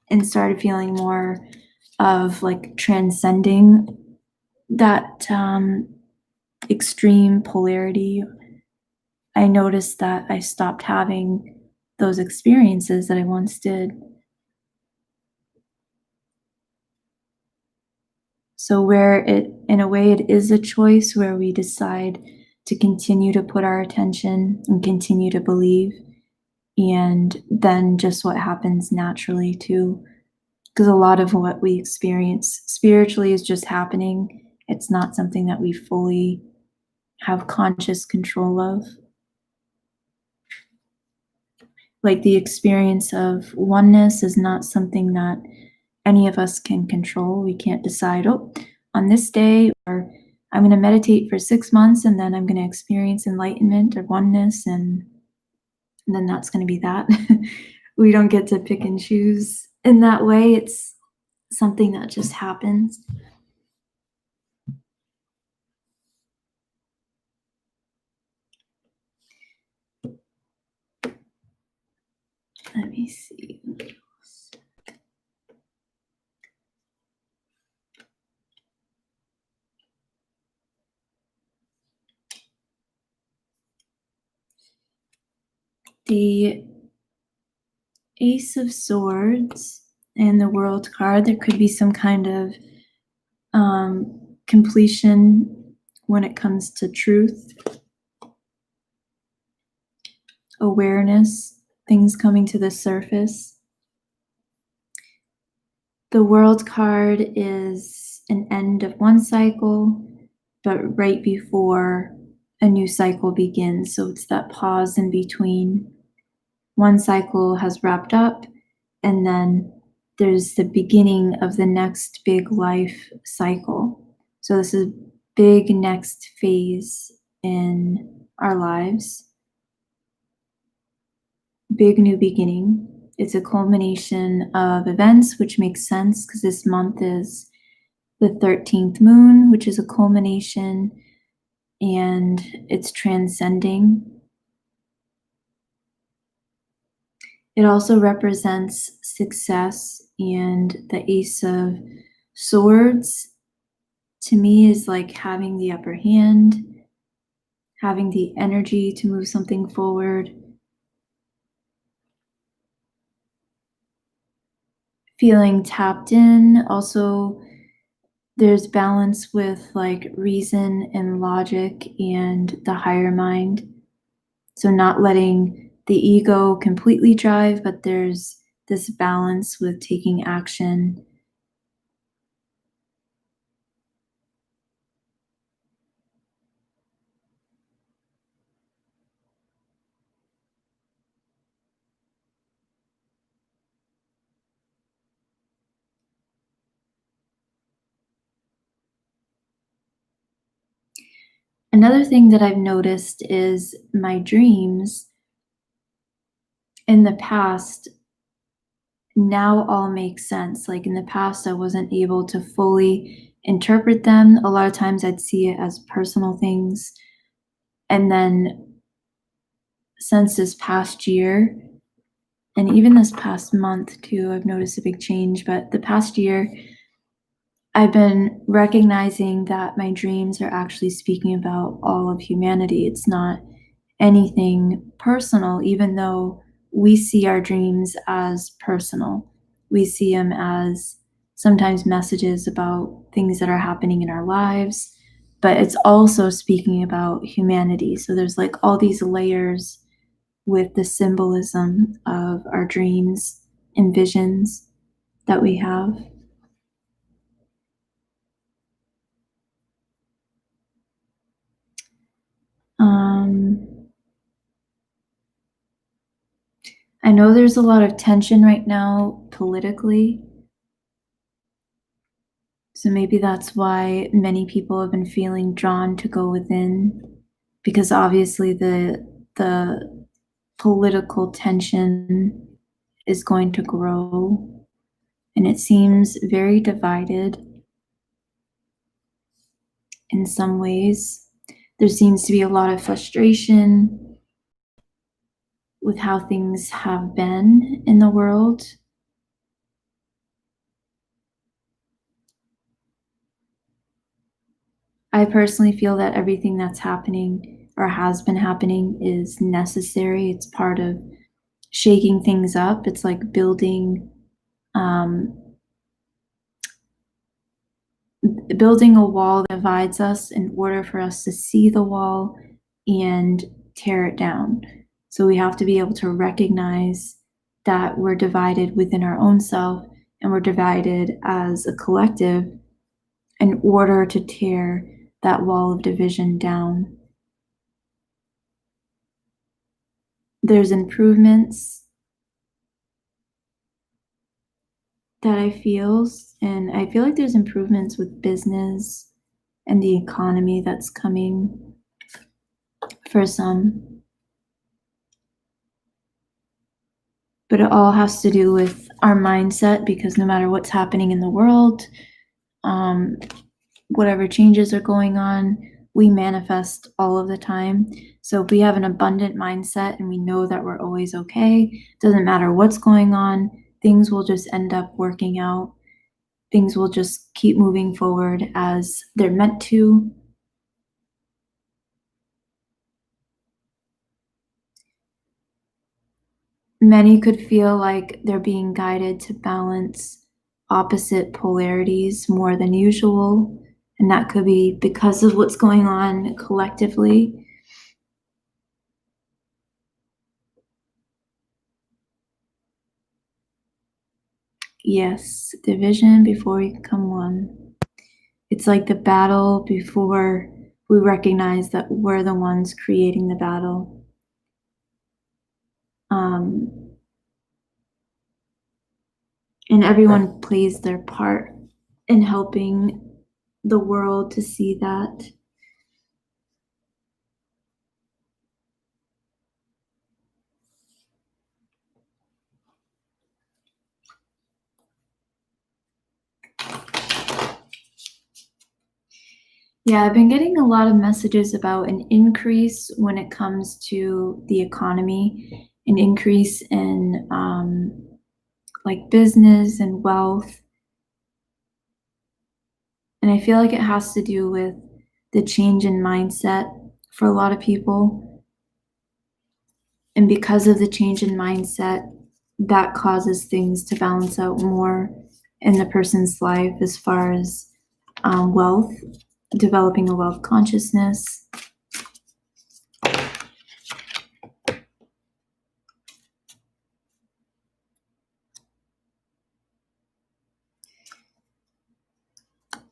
and started feeling more of like transcending that extreme polarity, I noticed that I stopped having those experiences that I once did. So where it, in a way, it is a choice where we decide to continue to put our attention and continue to believe, and then just what happens naturally too. Because a lot of what we experience spiritually is just happening. It's not something that we fully have conscious control of. Like the experience of oneness is not something that any of us can control. We can't decide, oh, on this day, or I'm going to meditate for 6 months and then I'm going to experience enlightenment or oneness, and then that's going to be that. We don't get to pick and choose in that way. It's something that just happens. Let me see. The Ace of Swords and the World card, there could be some kind of completion when it comes to truth, awareness, things coming to the surface. The World card is an end of one cycle, but right before a new cycle begins. So it's that pause in between. One cycle has wrapped up, and then there's the beginning of the next big life cycle. So this is a big next phase in our lives. Big new beginning. It's a culmination of events, which makes sense because this month is the 13th moon, which is a culmination, and it's transcending. It also represents success, and the Ace of Swords to me is like having the upper hand, having the energy to move something forward, feeling tapped in. Also, there's balance with like reason and logic and the higher mind. So not letting the ego completely drive, but there's this balance with taking action. Another thing that I've noticed is my dreams in the past now all make sense. Like in the past, I wasn't able to fully interpret them. A lot of times I'd see it as personal things. And then since this past year, and even this past month too, I've noticed a big change. But the past year, I've been recognizing that my dreams are actually speaking about all of humanity. It's not anything personal, even though we see our dreams as personal. We see them as sometimes messages about things that are happening in our lives, but it's also speaking about humanity. So there's like all these layers with the symbolism of our dreams and visions that we have. I know there's a lot of tension right now politically, so maybe that's why many people have been feeling drawn to go within, because obviously the political tension is going to grow, and it seems very divided in some ways. There seems to be a lot of frustration with how things have been in the world. I personally feel that everything that's happening or has been happening is necessary. It's part of shaking things up. It's like um, building a wall that divides us in order for us to see the wall and tear it down. So we have to be able to recognize that we're divided within our own self and we're divided as a collective in order to tear that wall of division down. There's improvements that I feel, and I feel like there's improvements with business and the economy that's coming for some. But it all has to do with our mindset, because no matter what's happening in the world, um, whatever changes are going on, we manifest all of the time. So if we have an abundant mindset and we know that we're always okay, doesn't matter what's going on, things will just end up working out. Things will just keep moving forward as they're meant to. Many could feel like they're being guided to balance opposite polarities more than usual, and that could be because of what's going on collectively. Yes, division before we become one. It's like the battle before we recognize that we're the ones creating the battle. Um, and everyone plays their part in helping the world to see that. Yeah, I've been getting a lot of messages about an increase when it comes to the economy, an increase in like business and wealth. And I feel like it has to do with the change in mindset for a lot of people. And because of the change in mindset, that causes things to balance out more in the person's life as far as wealth, developing a wealth consciousness.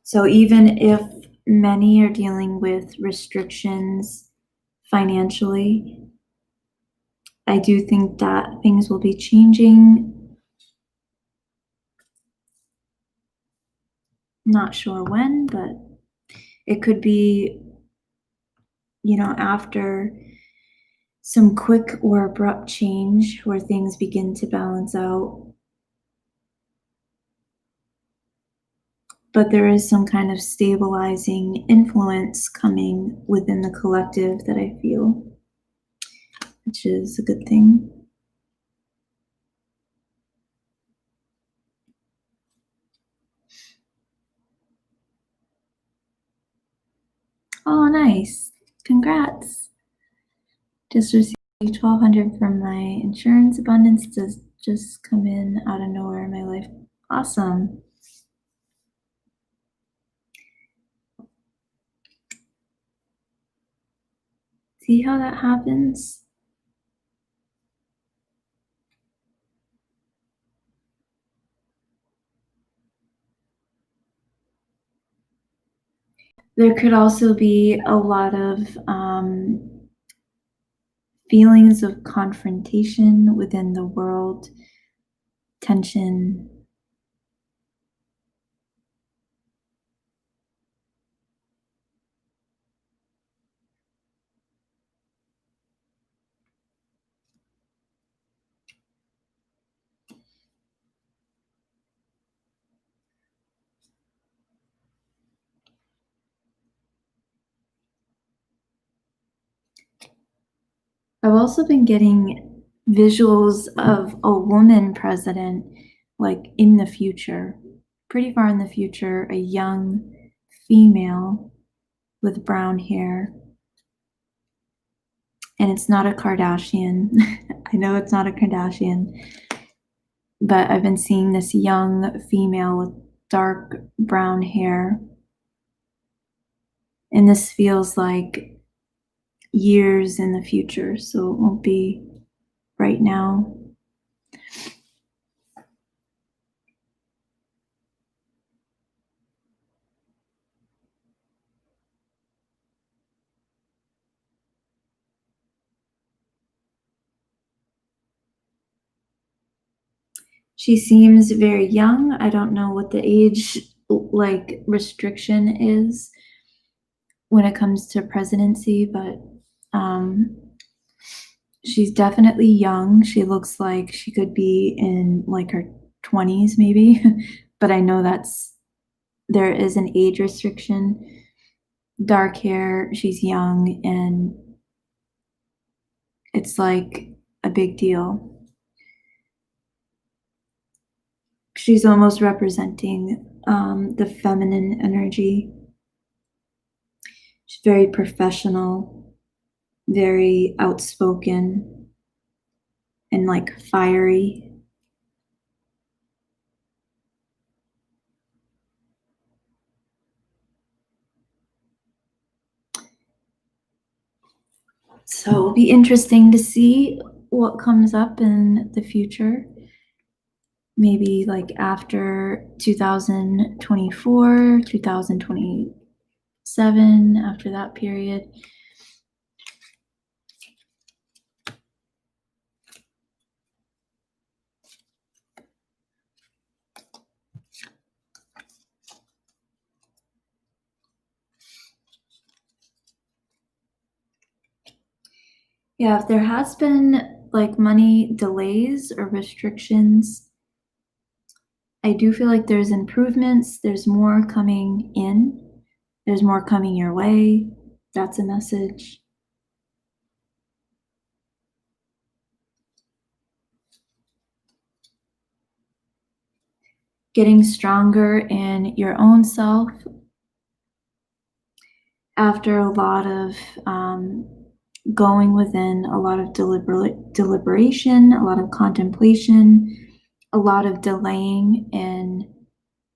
So even if many are dealing with restrictions financially, I do think that things will be changing. Not sure when, but it could be, after some quick or abrupt change where things begin to balance out. But there is some kind of stabilizing influence coming within the collective that I feel, which is a good thing. Oh, nice. Congrats. Just received $1,200 from my insurance. Abundance does just come in out of nowhere in my life. Awesome. See how that happens? There could also be a lot of feelings of confrontation within the world, tension. I've also been getting visuals of a woman president, like in the future, pretty far in the future, a young female with brown hair. And it's not a Kardashian. I know it's not a Kardashian, but I've been seeing this young female with dark brown hair. And this feels like years in the future, so it won't be right now. She seems very young. I don't know what the age restriction is when it comes to presidency, but she's definitely young. She looks like she could be in like her 20s maybe, but I know there is an age restriction. Dark hair, she's young, and it's like a big deal. She's almost representing the feminine energy. She's very professional, very outspoken, and like fiery. So it'll be interesting to see what comes up in the future. Maybe like after 2024, 2027, after that period. Yeah, if there has been like money delays or restrictions, I do feel like there's improvements. There's more coming in. There's more coming your way. That's a message. Getting stronger in your own self after a lot of going within, a lot of deliberation, a lot of contemplation, a lot of delaying and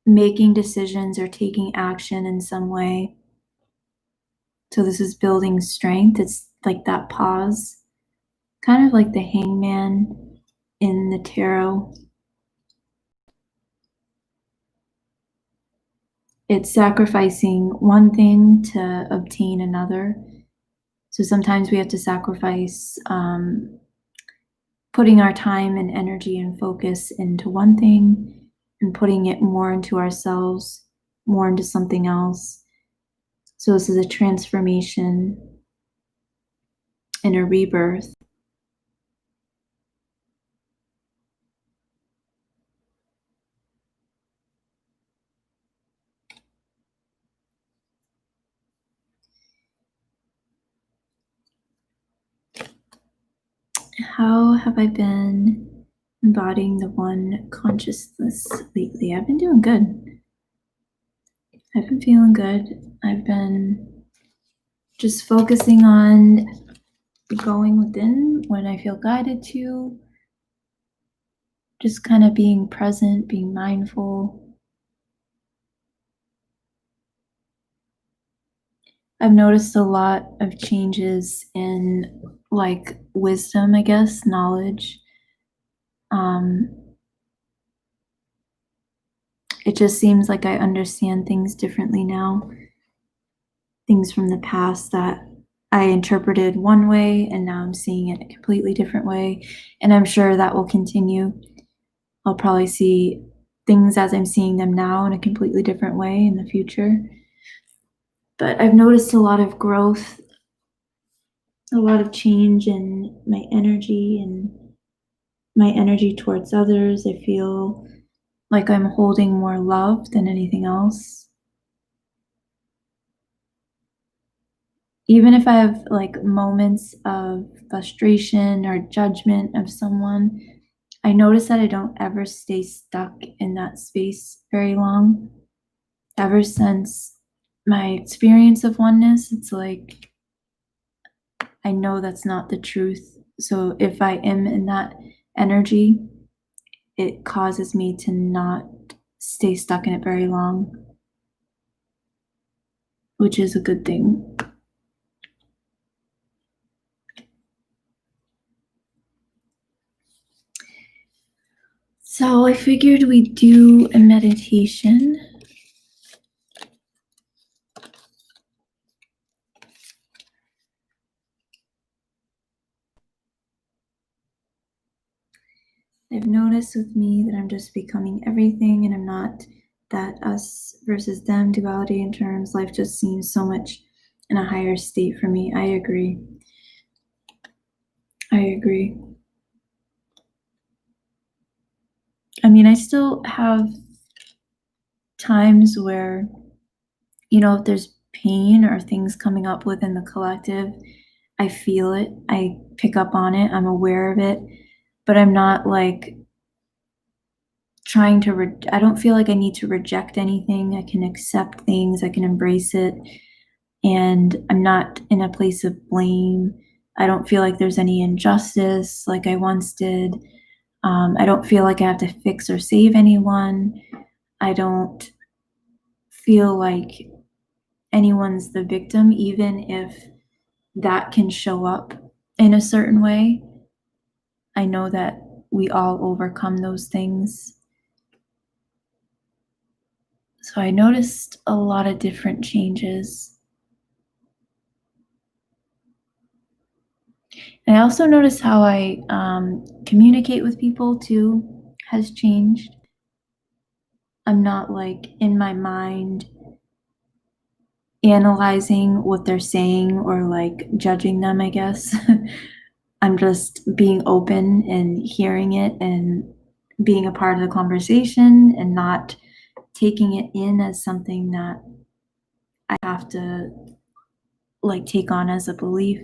making decisions or taking action in some way. So this is building strength. It's like that pause, kind of like the hangman in the tarot. It's sacrificing one thing to obtain another. So sometimes we have to sacrifice putting our time and energy and focus into one thing and putting it more into ourselves, more into something else. So this is a transformation and a rebirth. How have I been embodying the one consciousness lately? I've been doing good. I've been feeling good. I've been just focusing on going within when I feel guided to, just kind of being present, being mindful. I've noticed a lot of changes in like wisdom, I guess, knowledge. It just seems like I understand things differently now. Things from the past that I interpreted one way and now I'm seeing it a completely different way. And I'm sure that will continue. I'll probably see things as I'm seeing them now in a completely different way in the future. But I've noticed a lot of growth, a lot of change in my energy and my energy towards others. I feel like I'm holding more love than anything else. Even if I have like moments of frustration or judgment of someone, I notice that I don't ever stay stuck in that space very long. Ever since my experience of oneness, it's like I know that's not the truth. So if I am in that energy, it causes me to not stay stuck in it very long, which is a good thing. So I figured we'd do a meditation. I've noticed with me that I'm just becoming everything and I'm not that us versus them duality in terms. Life just seems so much in a higher state for me. I agree. I mean, I still have times where, if there's pain or things coming up within the collective, I feel it, I pick up on it, I'm aware of it, but I'm not like trying to, I don't feel like I need to reject anything. I can accept things, I can embrace it, and I'm not in a place of blame. I don't feel like there's any injustice like I once did. I don't feel like I have to fix or save anyone. I don't feel like anyone's the victim, even if that can show up in a certain way. I know that we all overcome those things. So I noticed a lot of different changes. And I also noticed how I communicate with people too has changed. I'm not like in my mind analyzing what they're saying or like judging them, I guess. I'm just being open and hearing it and being a part of the conversation and not taking it in as something that I have to like take on as a belief.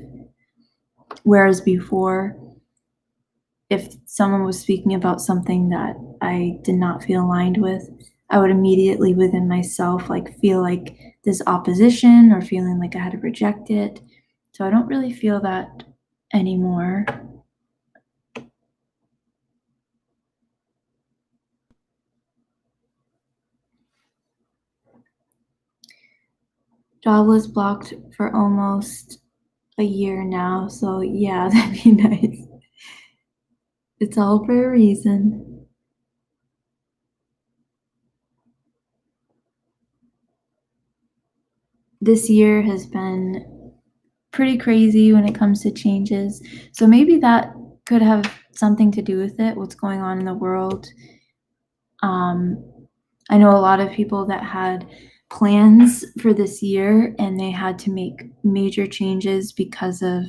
Whereas before, if someone was speaking about something that I did not feel aligned with, I would immediately within myself like feel like this opposition or feeling like I had to reject it. So I don't really feel that anymore. Job was blocked for almost a year now, so yeah, that'd be nice. It's all for a reason. This year has been pretty crazy when it comes to changes, so maybe that could have something to do with it, what's going on in the world. I know a lot of people that had plans for this year and they had to make major changes because of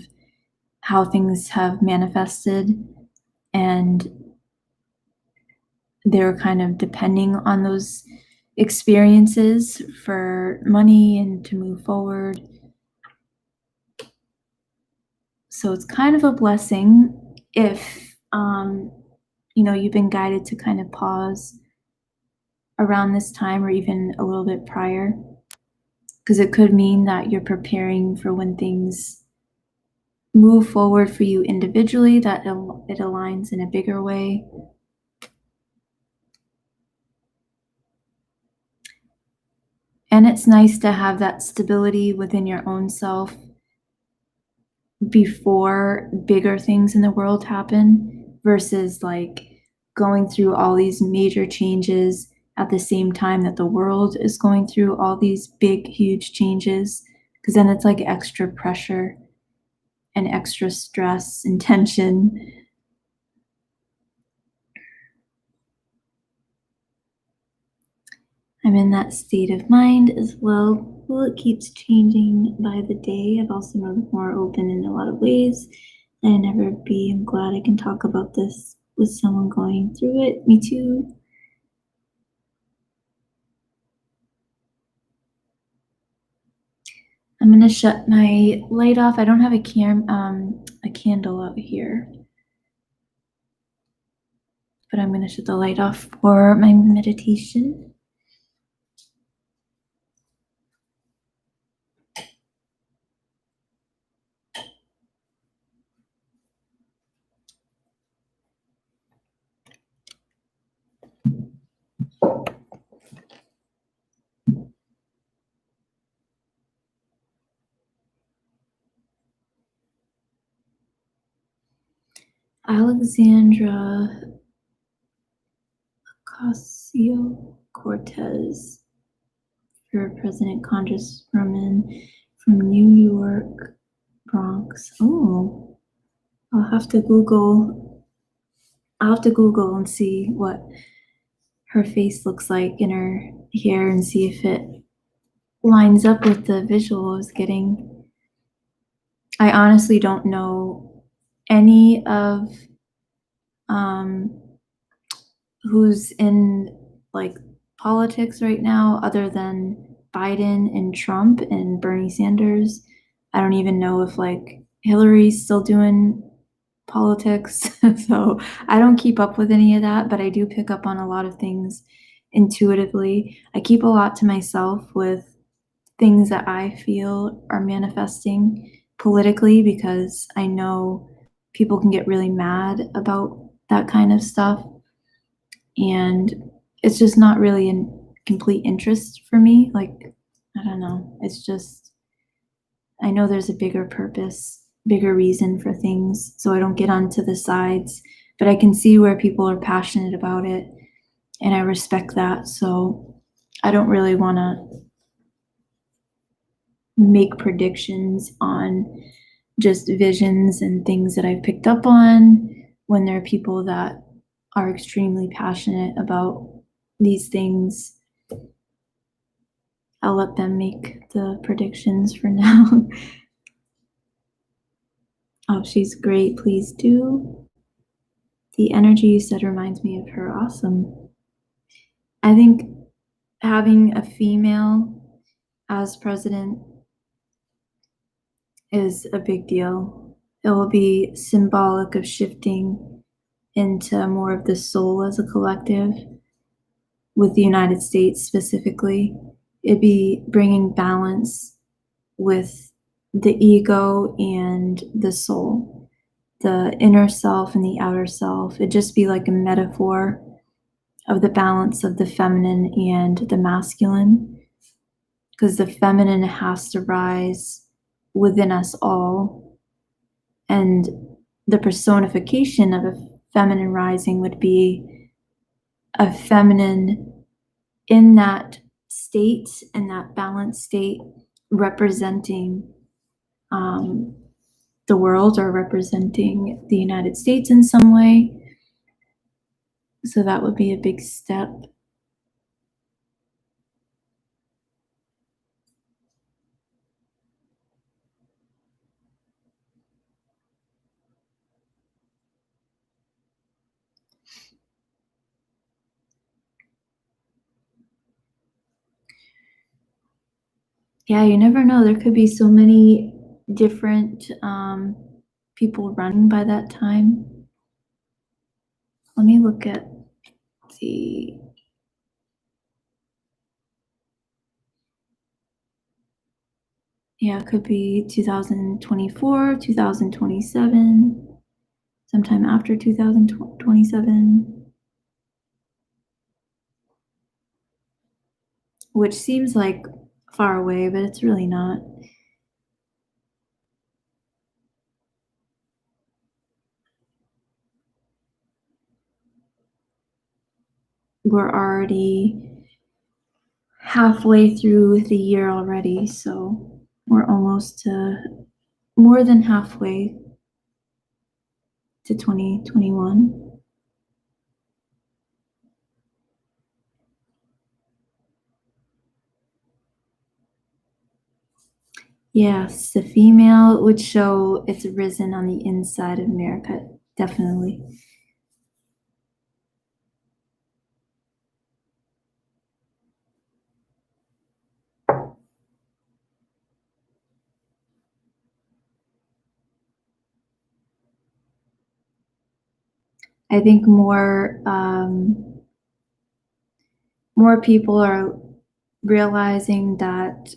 how things have manifested, and they were kind of depending on those experiences for money and to move forward. So it's kind of a blessing if you've been guided to kind of pause around this time or even a little bit prior, because it could mean that you're preparing for when things move forward for you individually, that it aligns in a bigger way. And it's nice to have that stability within your own self before bigger things in the world happen, versus like going through all these major changes at the same time that the world is going through all these big, huge changes, because then it's like extra pressure and extra stress and tension. I'm in that state of mind as well. Well, it keeps changing by the day. I've also been more open in a lot of ways than I never be. I'm glad I can talk about this with someone going through it. Me too. I'm gonna shut my light off. I don't have a candle out here, but I'm gonna shut the light off for my meditation. Alexandra Ocasio-Cortez for President, Congresswoman from New York, Bronx. Oh, I'll have to Google. I'll have to Google and see what her face looks like in her hair and see if it lines up with the visual I was getting. I honestly don't know any of who's in like politics right now other than Biden and Trump and Bernie Sanders. I don't even know if like Hillary's still doing politics. So I don't keep up with any of that, but I do pick up on a lot of things intuitively. I keep a lot to myself with things that I feel are manifesting politically, because I know people can get really mad about that kind of stuff. And it's just not really in complete interest for me. Like, I don't know. It's just, I know there's a bigger purpose, bigger reason for things. So I don't get onto the sides, but I can see where people are passionate about it. And I respect that. So I don't really want to make predictions on just visions and things that I've picked up on when there are people that are extremely passionate about these things. I'll let them make the predictions for now. Oh, she's great. Please do. The energy you said reminds me of her. Awesome. I think having a female as president is a big deal. It will be symbolic of shifting into more of the soul as a collective with the United States specifically. It'd be bringing balance with the ego and the soul, the inner self and the outer self. It'd just be like a metaphor of the balance of the feminine and the masculine, because the feminine has to rise within us all. And the personification of a feminine rising would be a feminine in that state, in that balanced state, representing the world or representing the United States in some way. So that would be a big step. Yeah, you never know. There could be so many different people running by that time. Let me look at the. Yeah, it could be 2024, 2027, sometime after 2027, which seems like far away, but it's really not. We're already halfway through the year already, so we're almost to more than halfway to 2021. Yes, the female would show it's risen on the inside of America, definitely. I think more people are realizing that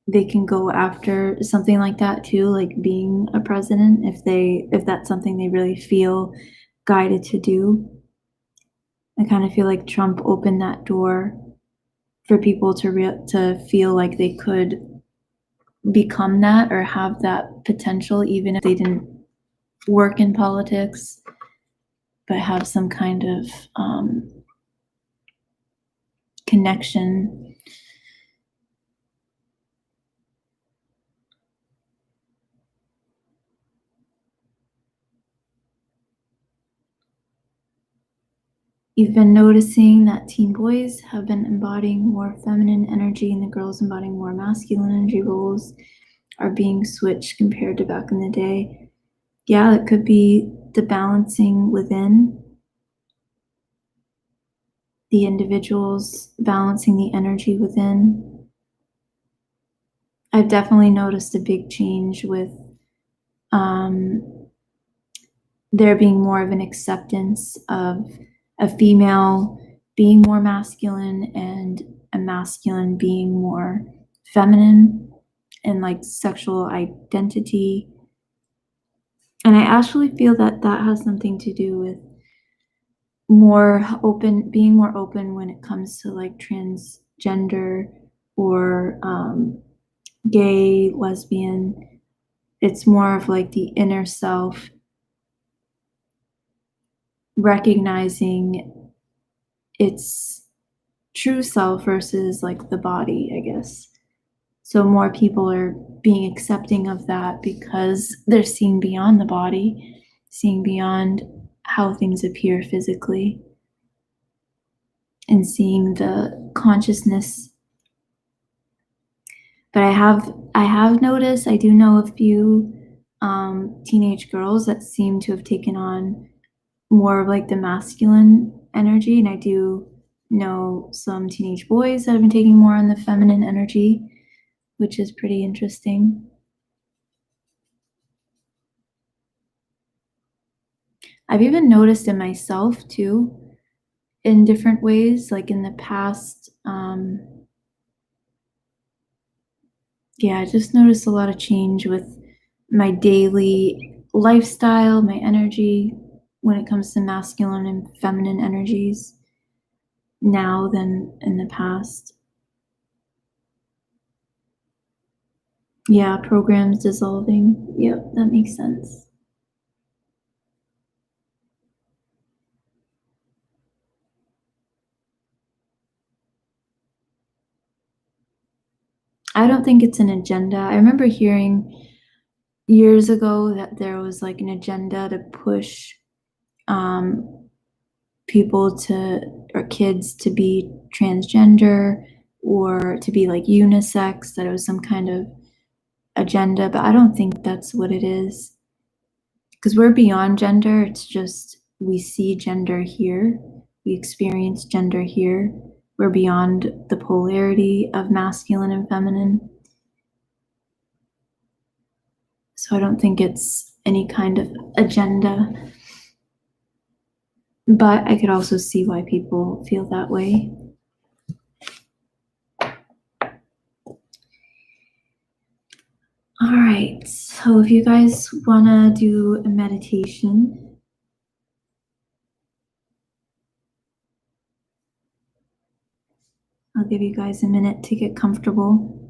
they can go after something like that too, like being a president, if that's something they really feel guided to do. I kind of feel like Trump opened that door for people to feel like they could become that or have that potential, even if they didn't work in politics, but have some kind of connection. You've been noticing that teen boys have been embodying more feminine energy and the girls embodying more masculine energy. Roles are being switched compared to back in the day. Yeah, it could be the balancing within the individuals, balancing the energy within. I've definitely noticed a big change with there being more of an acceptance of a female being more masculine and a masculine being more feminine and like sexual identity. And I actually feel that that has something to do with being more open when it comes to like transgender or gay, lesbian. It's more of like the inner self recognizing its true self versus like the body, I guess. So more people are being accepting of that because they're seeing beyond the body, seeing beyond how things appear physically, and seeing the consciousness. But I have noticed, I do know a few teenage girls that seem to have taken on more of like the masculine energy, and I do know some teenage boys that have been taking more on the feminine energy, which is pretty interesting. I've even noticed in myself too, in different ways, like in the past Yeah, I just noticed a lot of change with my daily lifestyle, my energy when it comes to masculine and feminine energies now than in the past. Yeah, programs dissolving. Yep, that makes sense. I don't think it's an agenda. I remember hearing years ago that there was like an agenda to push um, people to, or kids to be transgender or to be like unisex, that it was some kind of agenda, but I don't think that's what it is. Because we're beyond gender, it's just we see gender here, we experience gender here. We're beyond the polarity of masculine and feminine. So I don't think it's any kind of agenda. But I could also see why people feel that way. All right, so if you guys want to do a meditation, I'll give you guys a minute to get comfortable.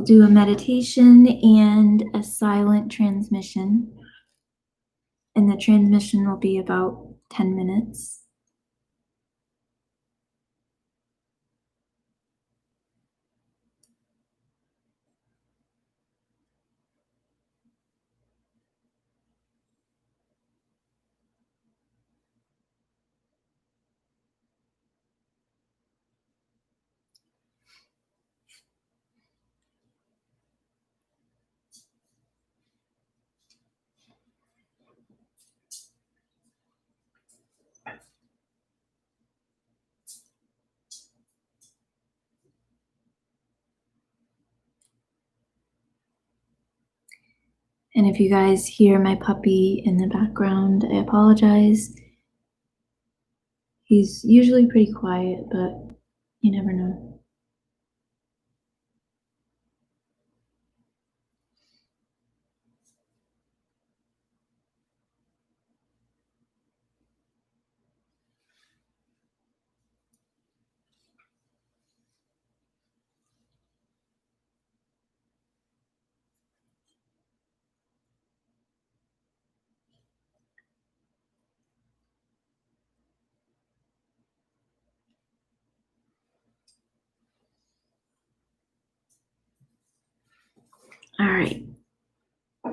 We'll do a meditation and a silent transmission. And the transmission will be about 10 minutes. And if you guys hear my puppy in the background, I apologize. He's usually pretty quiet, but you never know. All right. So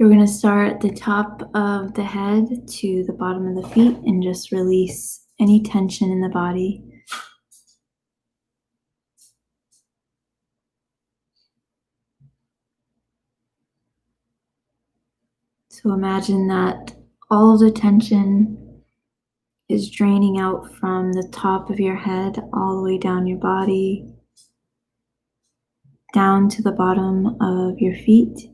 we're going to start at the top of the head to the bottom of the feet and just release any tension in the body. So imagine that all of the tension is draining out from the top of your head all the way down your body, down to the bottom of your feet.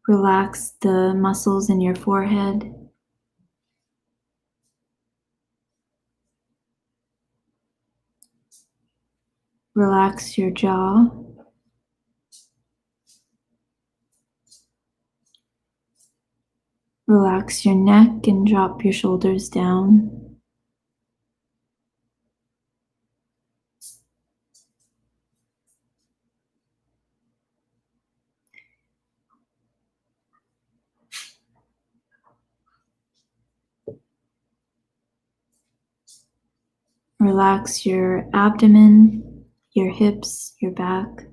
Relax the muscles in your forehead. Relax your jaw. Relax your neck and drop your shoulders down. Relax your abdomen, your hips, your back.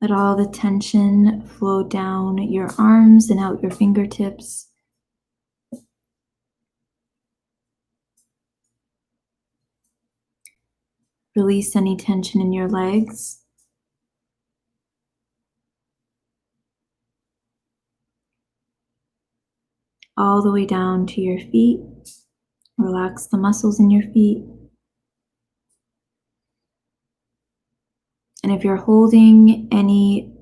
Let all the tension flow down your arms and out your fingertips. Release any tension in your legs. All the way down to your feet. Relax the muscles in your feet. And if you're holding any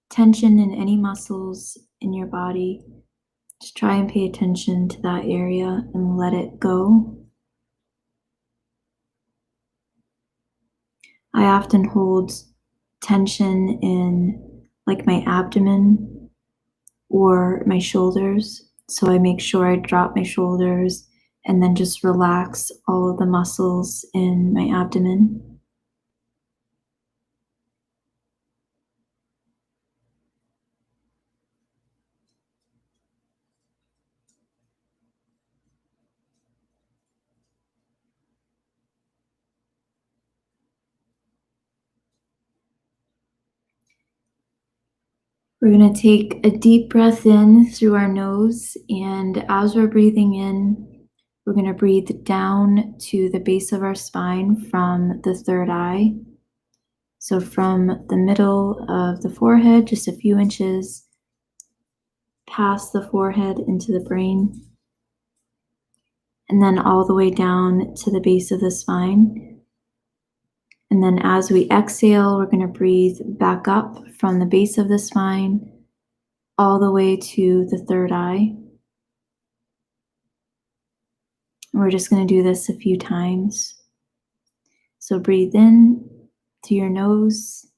tension in any muscles in your body, just try and pay attention to that area and let it go. I often hold tension in like my abdomen or my shoulders. So I make sure I drop my shoulders and then just relax all of the muscles in my abdomen. We're going to take a deep breath in through our nose, and as we're breathing in, we're going to breathe down to the base of our spine from the third eye. So from the middle of the forehead, just a few inches past the forehead into the brain, and then all the way down to the base of the spine. And then as we exhale, we're going to breathe back up from the base of the spine all the way to the third eye. We're just going to do this a few times. So breathe in through your nose.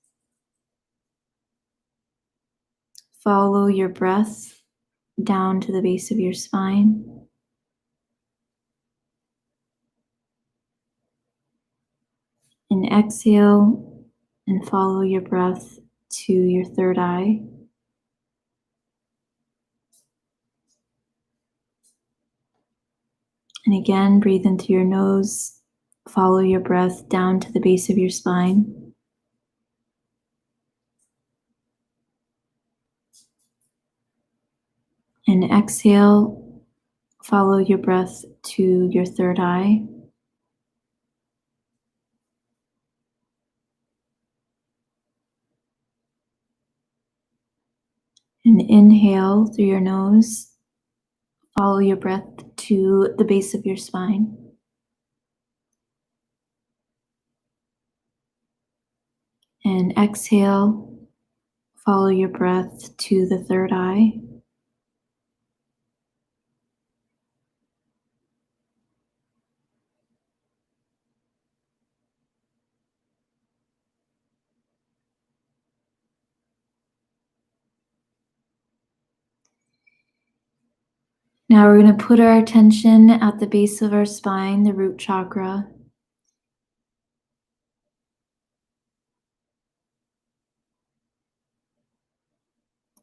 Follow your breath down to the base of your spine. And exhale and follow your breath to your third eye. And again, breathe in through your nose. Follow your breath down to the base of your spine. And exhale, follow your breath to your third eye. And inhale through your nose. Follow your breath to the base of your spine. And exhale, follow your breath to the third eye. Now we're going to put our attention at the base of our spine, the root chakra.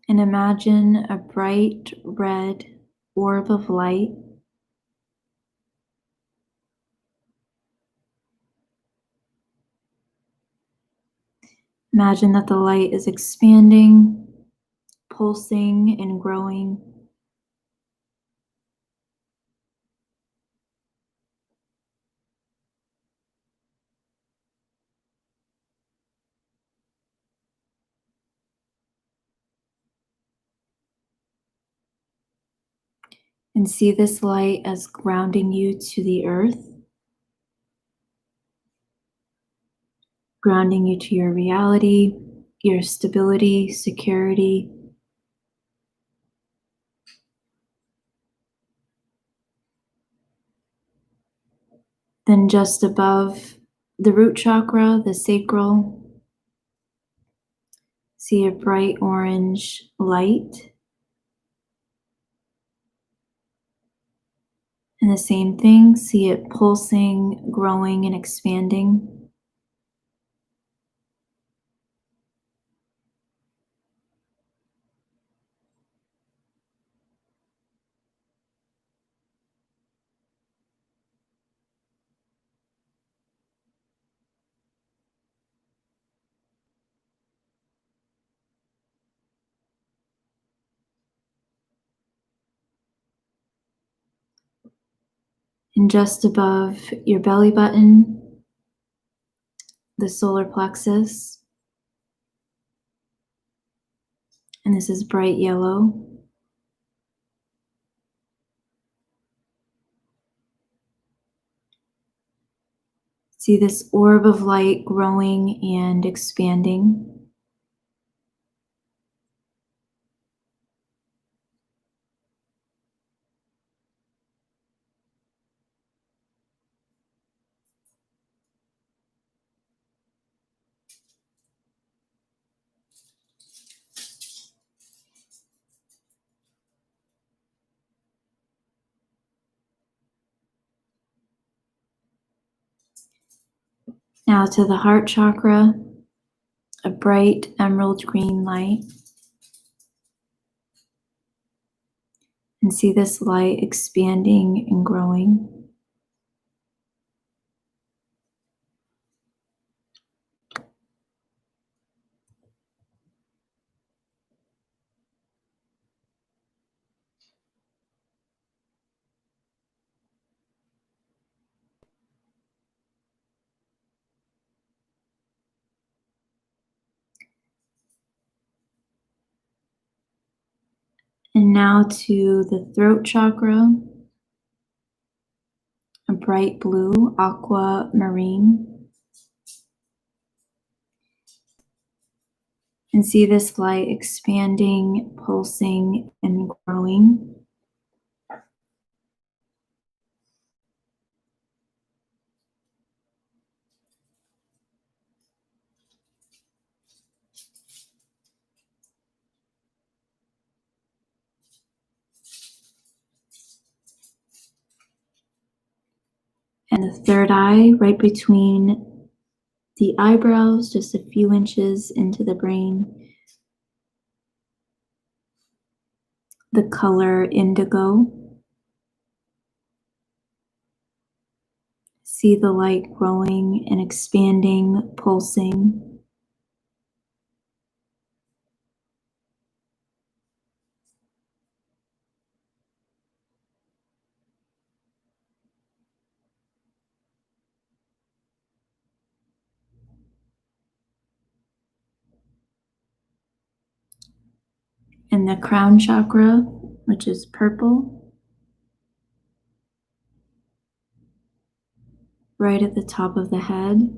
And imagine a bright red orb of light. Imagine that the light is expanding, pulsing, and growing. And see this light as grounding you to the earth, grounding you to your reality, your stability, security. Then just above the root chakra, the sacral, see a bright orange light. And the same thing, see it pulsing, growing, and expanding. And just above your belly button, the solar plexus, and this is bright yellow. See this orb of light growing and expanding. Now to the heart chakra, a bright emerald green light. And see this light expanding and growing. And now to the throat chakra, a bright blue aquamarine. And see this light expanding, pulsing, and growing. And the third eye, right between the eyebrows, just a few inches into the brain. The color indigo. See the light growing and expanding, pulsing. And the crown chakra, which is purple, right at the top of the head.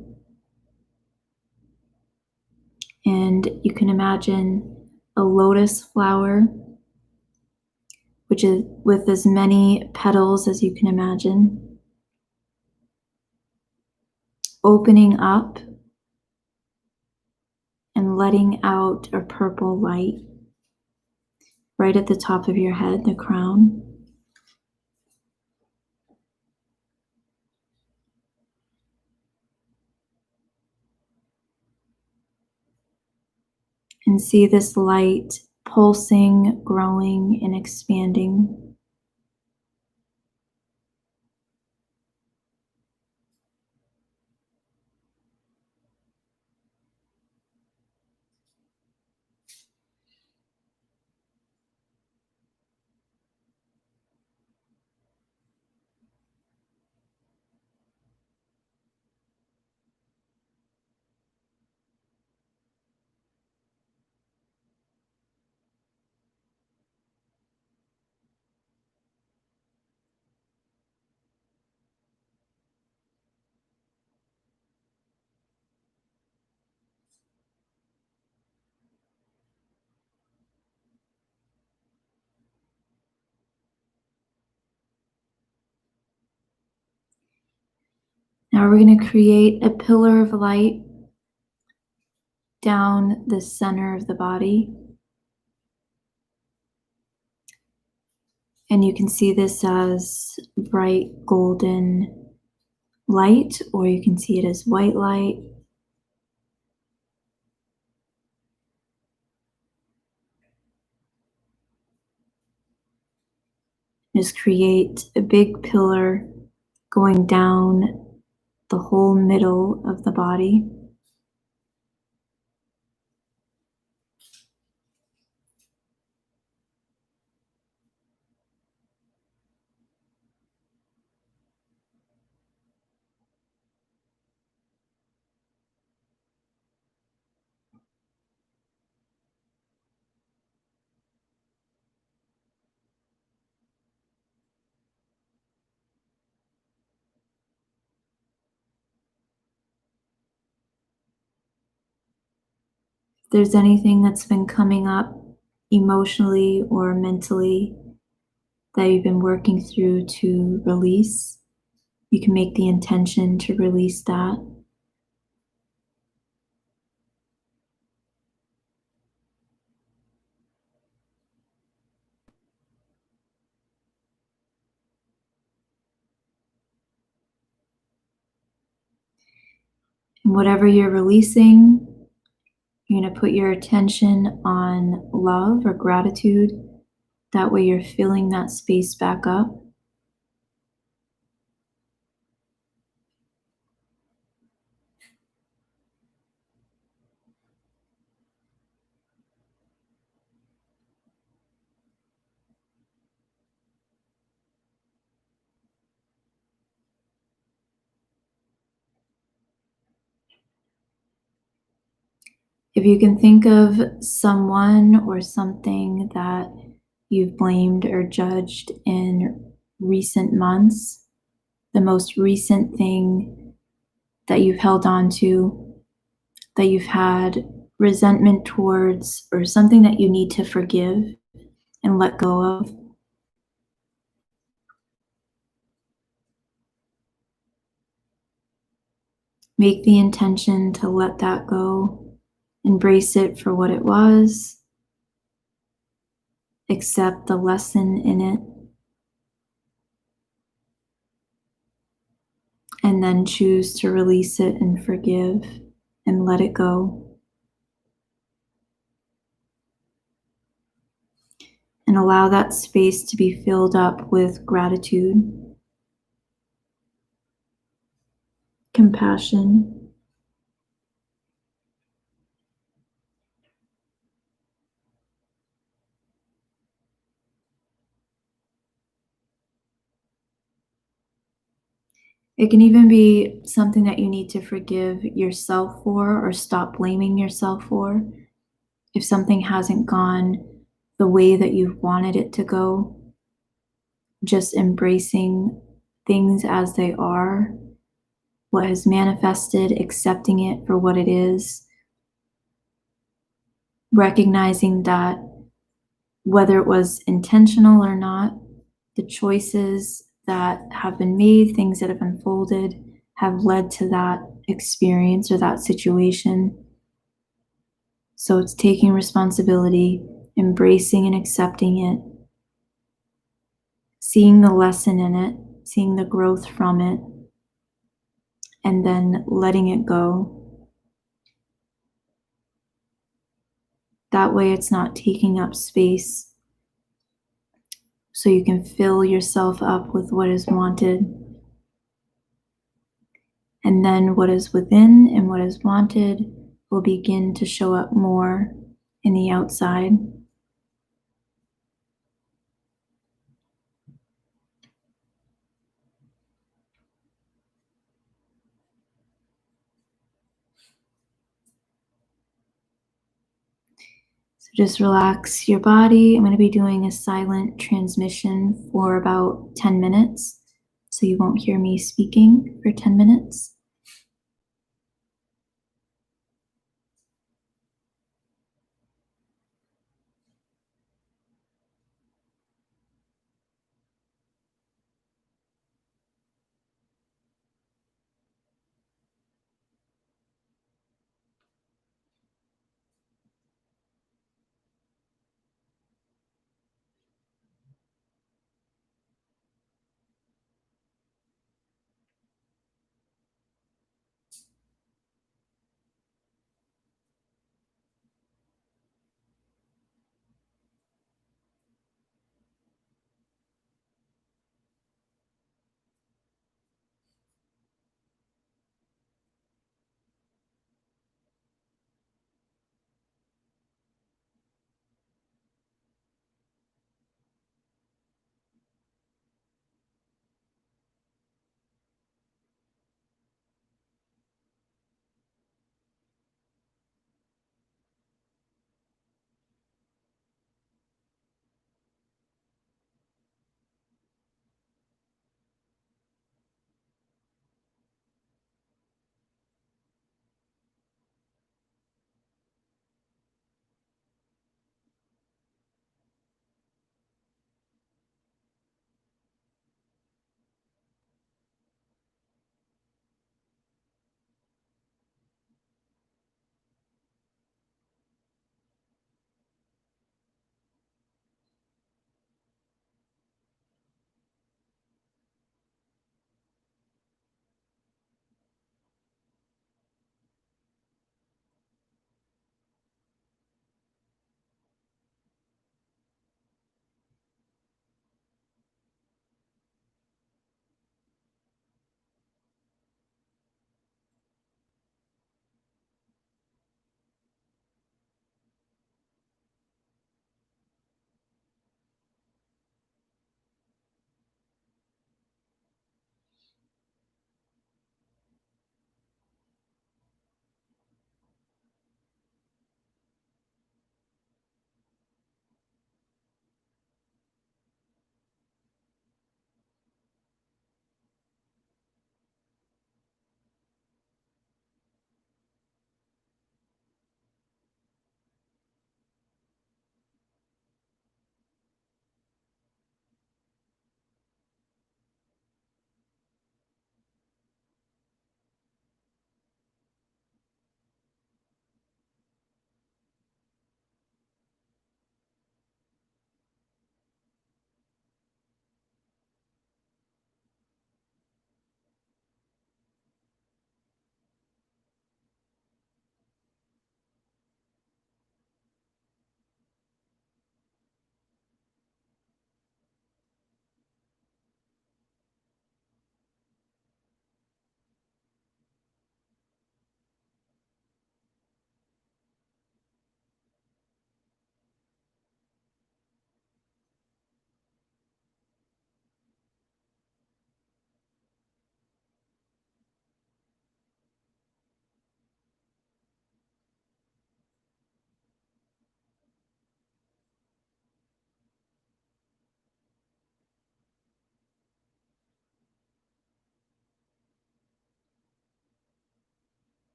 And you can imagine a lotus flower, which is with as many petals as you can imagine, opening up and letting out a purple light right at the top of your head, the crown. And see this light pulsing, growing, and expanding. Now we're going to create a pillar of light down the center of the body. And you can see this as bright golden light, or you can see it as white light. Just create a big pillar going down the whole middle of the body. there's anything that's been coming up emotionally or mentally that you've been working through to release, you can make the intention to release that. And whatever you're releasing, you're going to put your attention on love or gratitude. That way, you're filling that space back up. If you can think of someone or something that you've blamed or judged in recent months, the most recent thing that you've held on to, that you've had resentment towards, or something that you need to forgive and let go of. Make the intention to let that go, embrace it for what it was, accept the lesson in it, and then choose to release it and forgive and let it go. And allow that space to be filled up with gratitude, compassion, it can even be something that you need to forgive yourself for or stop blaming yourself for. If something hasn't gone the way that you wanted it to go, just embracing things as they are, what has manifested, accepting it for what it is, recognizing that whether it was intentional or not, the choices that have been made, things that have unfolded, have led to that experience or that situation. So it's taking responsibility, embracing and accepting it, seeing the lesson in it, seeing the growth from it, and then letting it go. That way it's not taking up space, so you can fill yourself up with what is wanted. And then what is within and what is wanted will begin to show up more in the outside. So just relax your body. I'm going to be doing a silent transmission for about 10 minutes. So you won't hear me speaking for 10 minutes.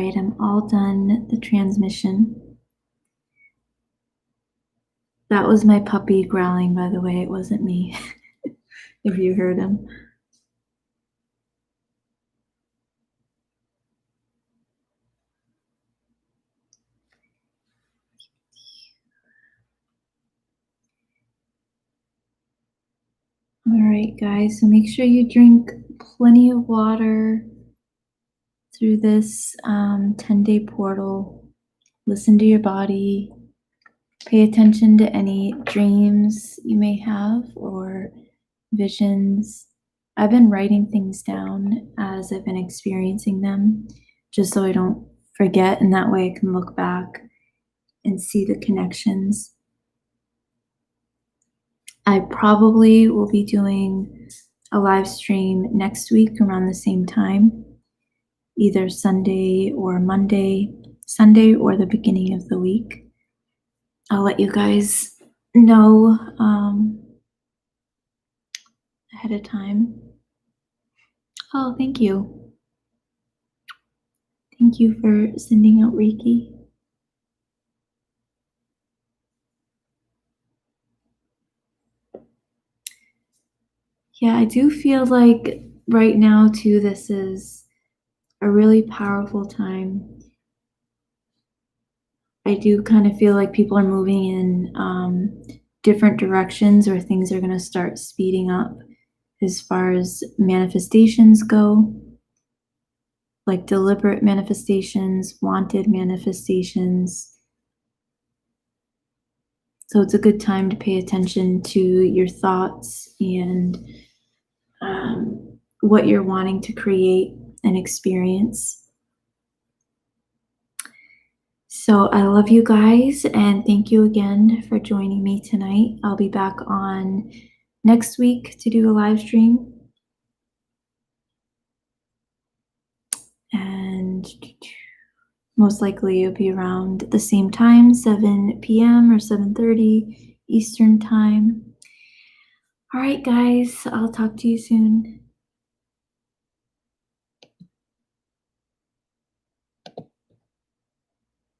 right, I'm all done the transmission. That was my puppy growling, by the way. It wasn't me, if you heard him. All right, guys, so make sure you drink plenty of water through this 10-day portal. Listen to your body. Pay attention to any dreams you may have or visions. I've been writing things down as I've been experiencing them, just so I don't forget, and that way I can look back and see the connections. I probably will be doing a live stream next week around the same time, either Sunday or Monday, Sunday or the beginning of the week. I'll let you guys know ahead of time. Oh, thank you. Thank you for sending out Reiki. Yeah, I do feel like right now, too, this is a really powerful time. I do kind of feel like people are moving in different directions, or things are going to start speeding up as far as manifestations go, like deliberate manifestations, wanted manifestations. So it's a good time to pay attention to your thoughts and what you're wanting to create and experience. So I love you guys, and thank you again for joining me tonight. I'll be back on next week to do a live stream. And most likely it'll be around the same time, 7 p.m. or 7:30 Eastern time. All right, guys, I'll talk to you soon.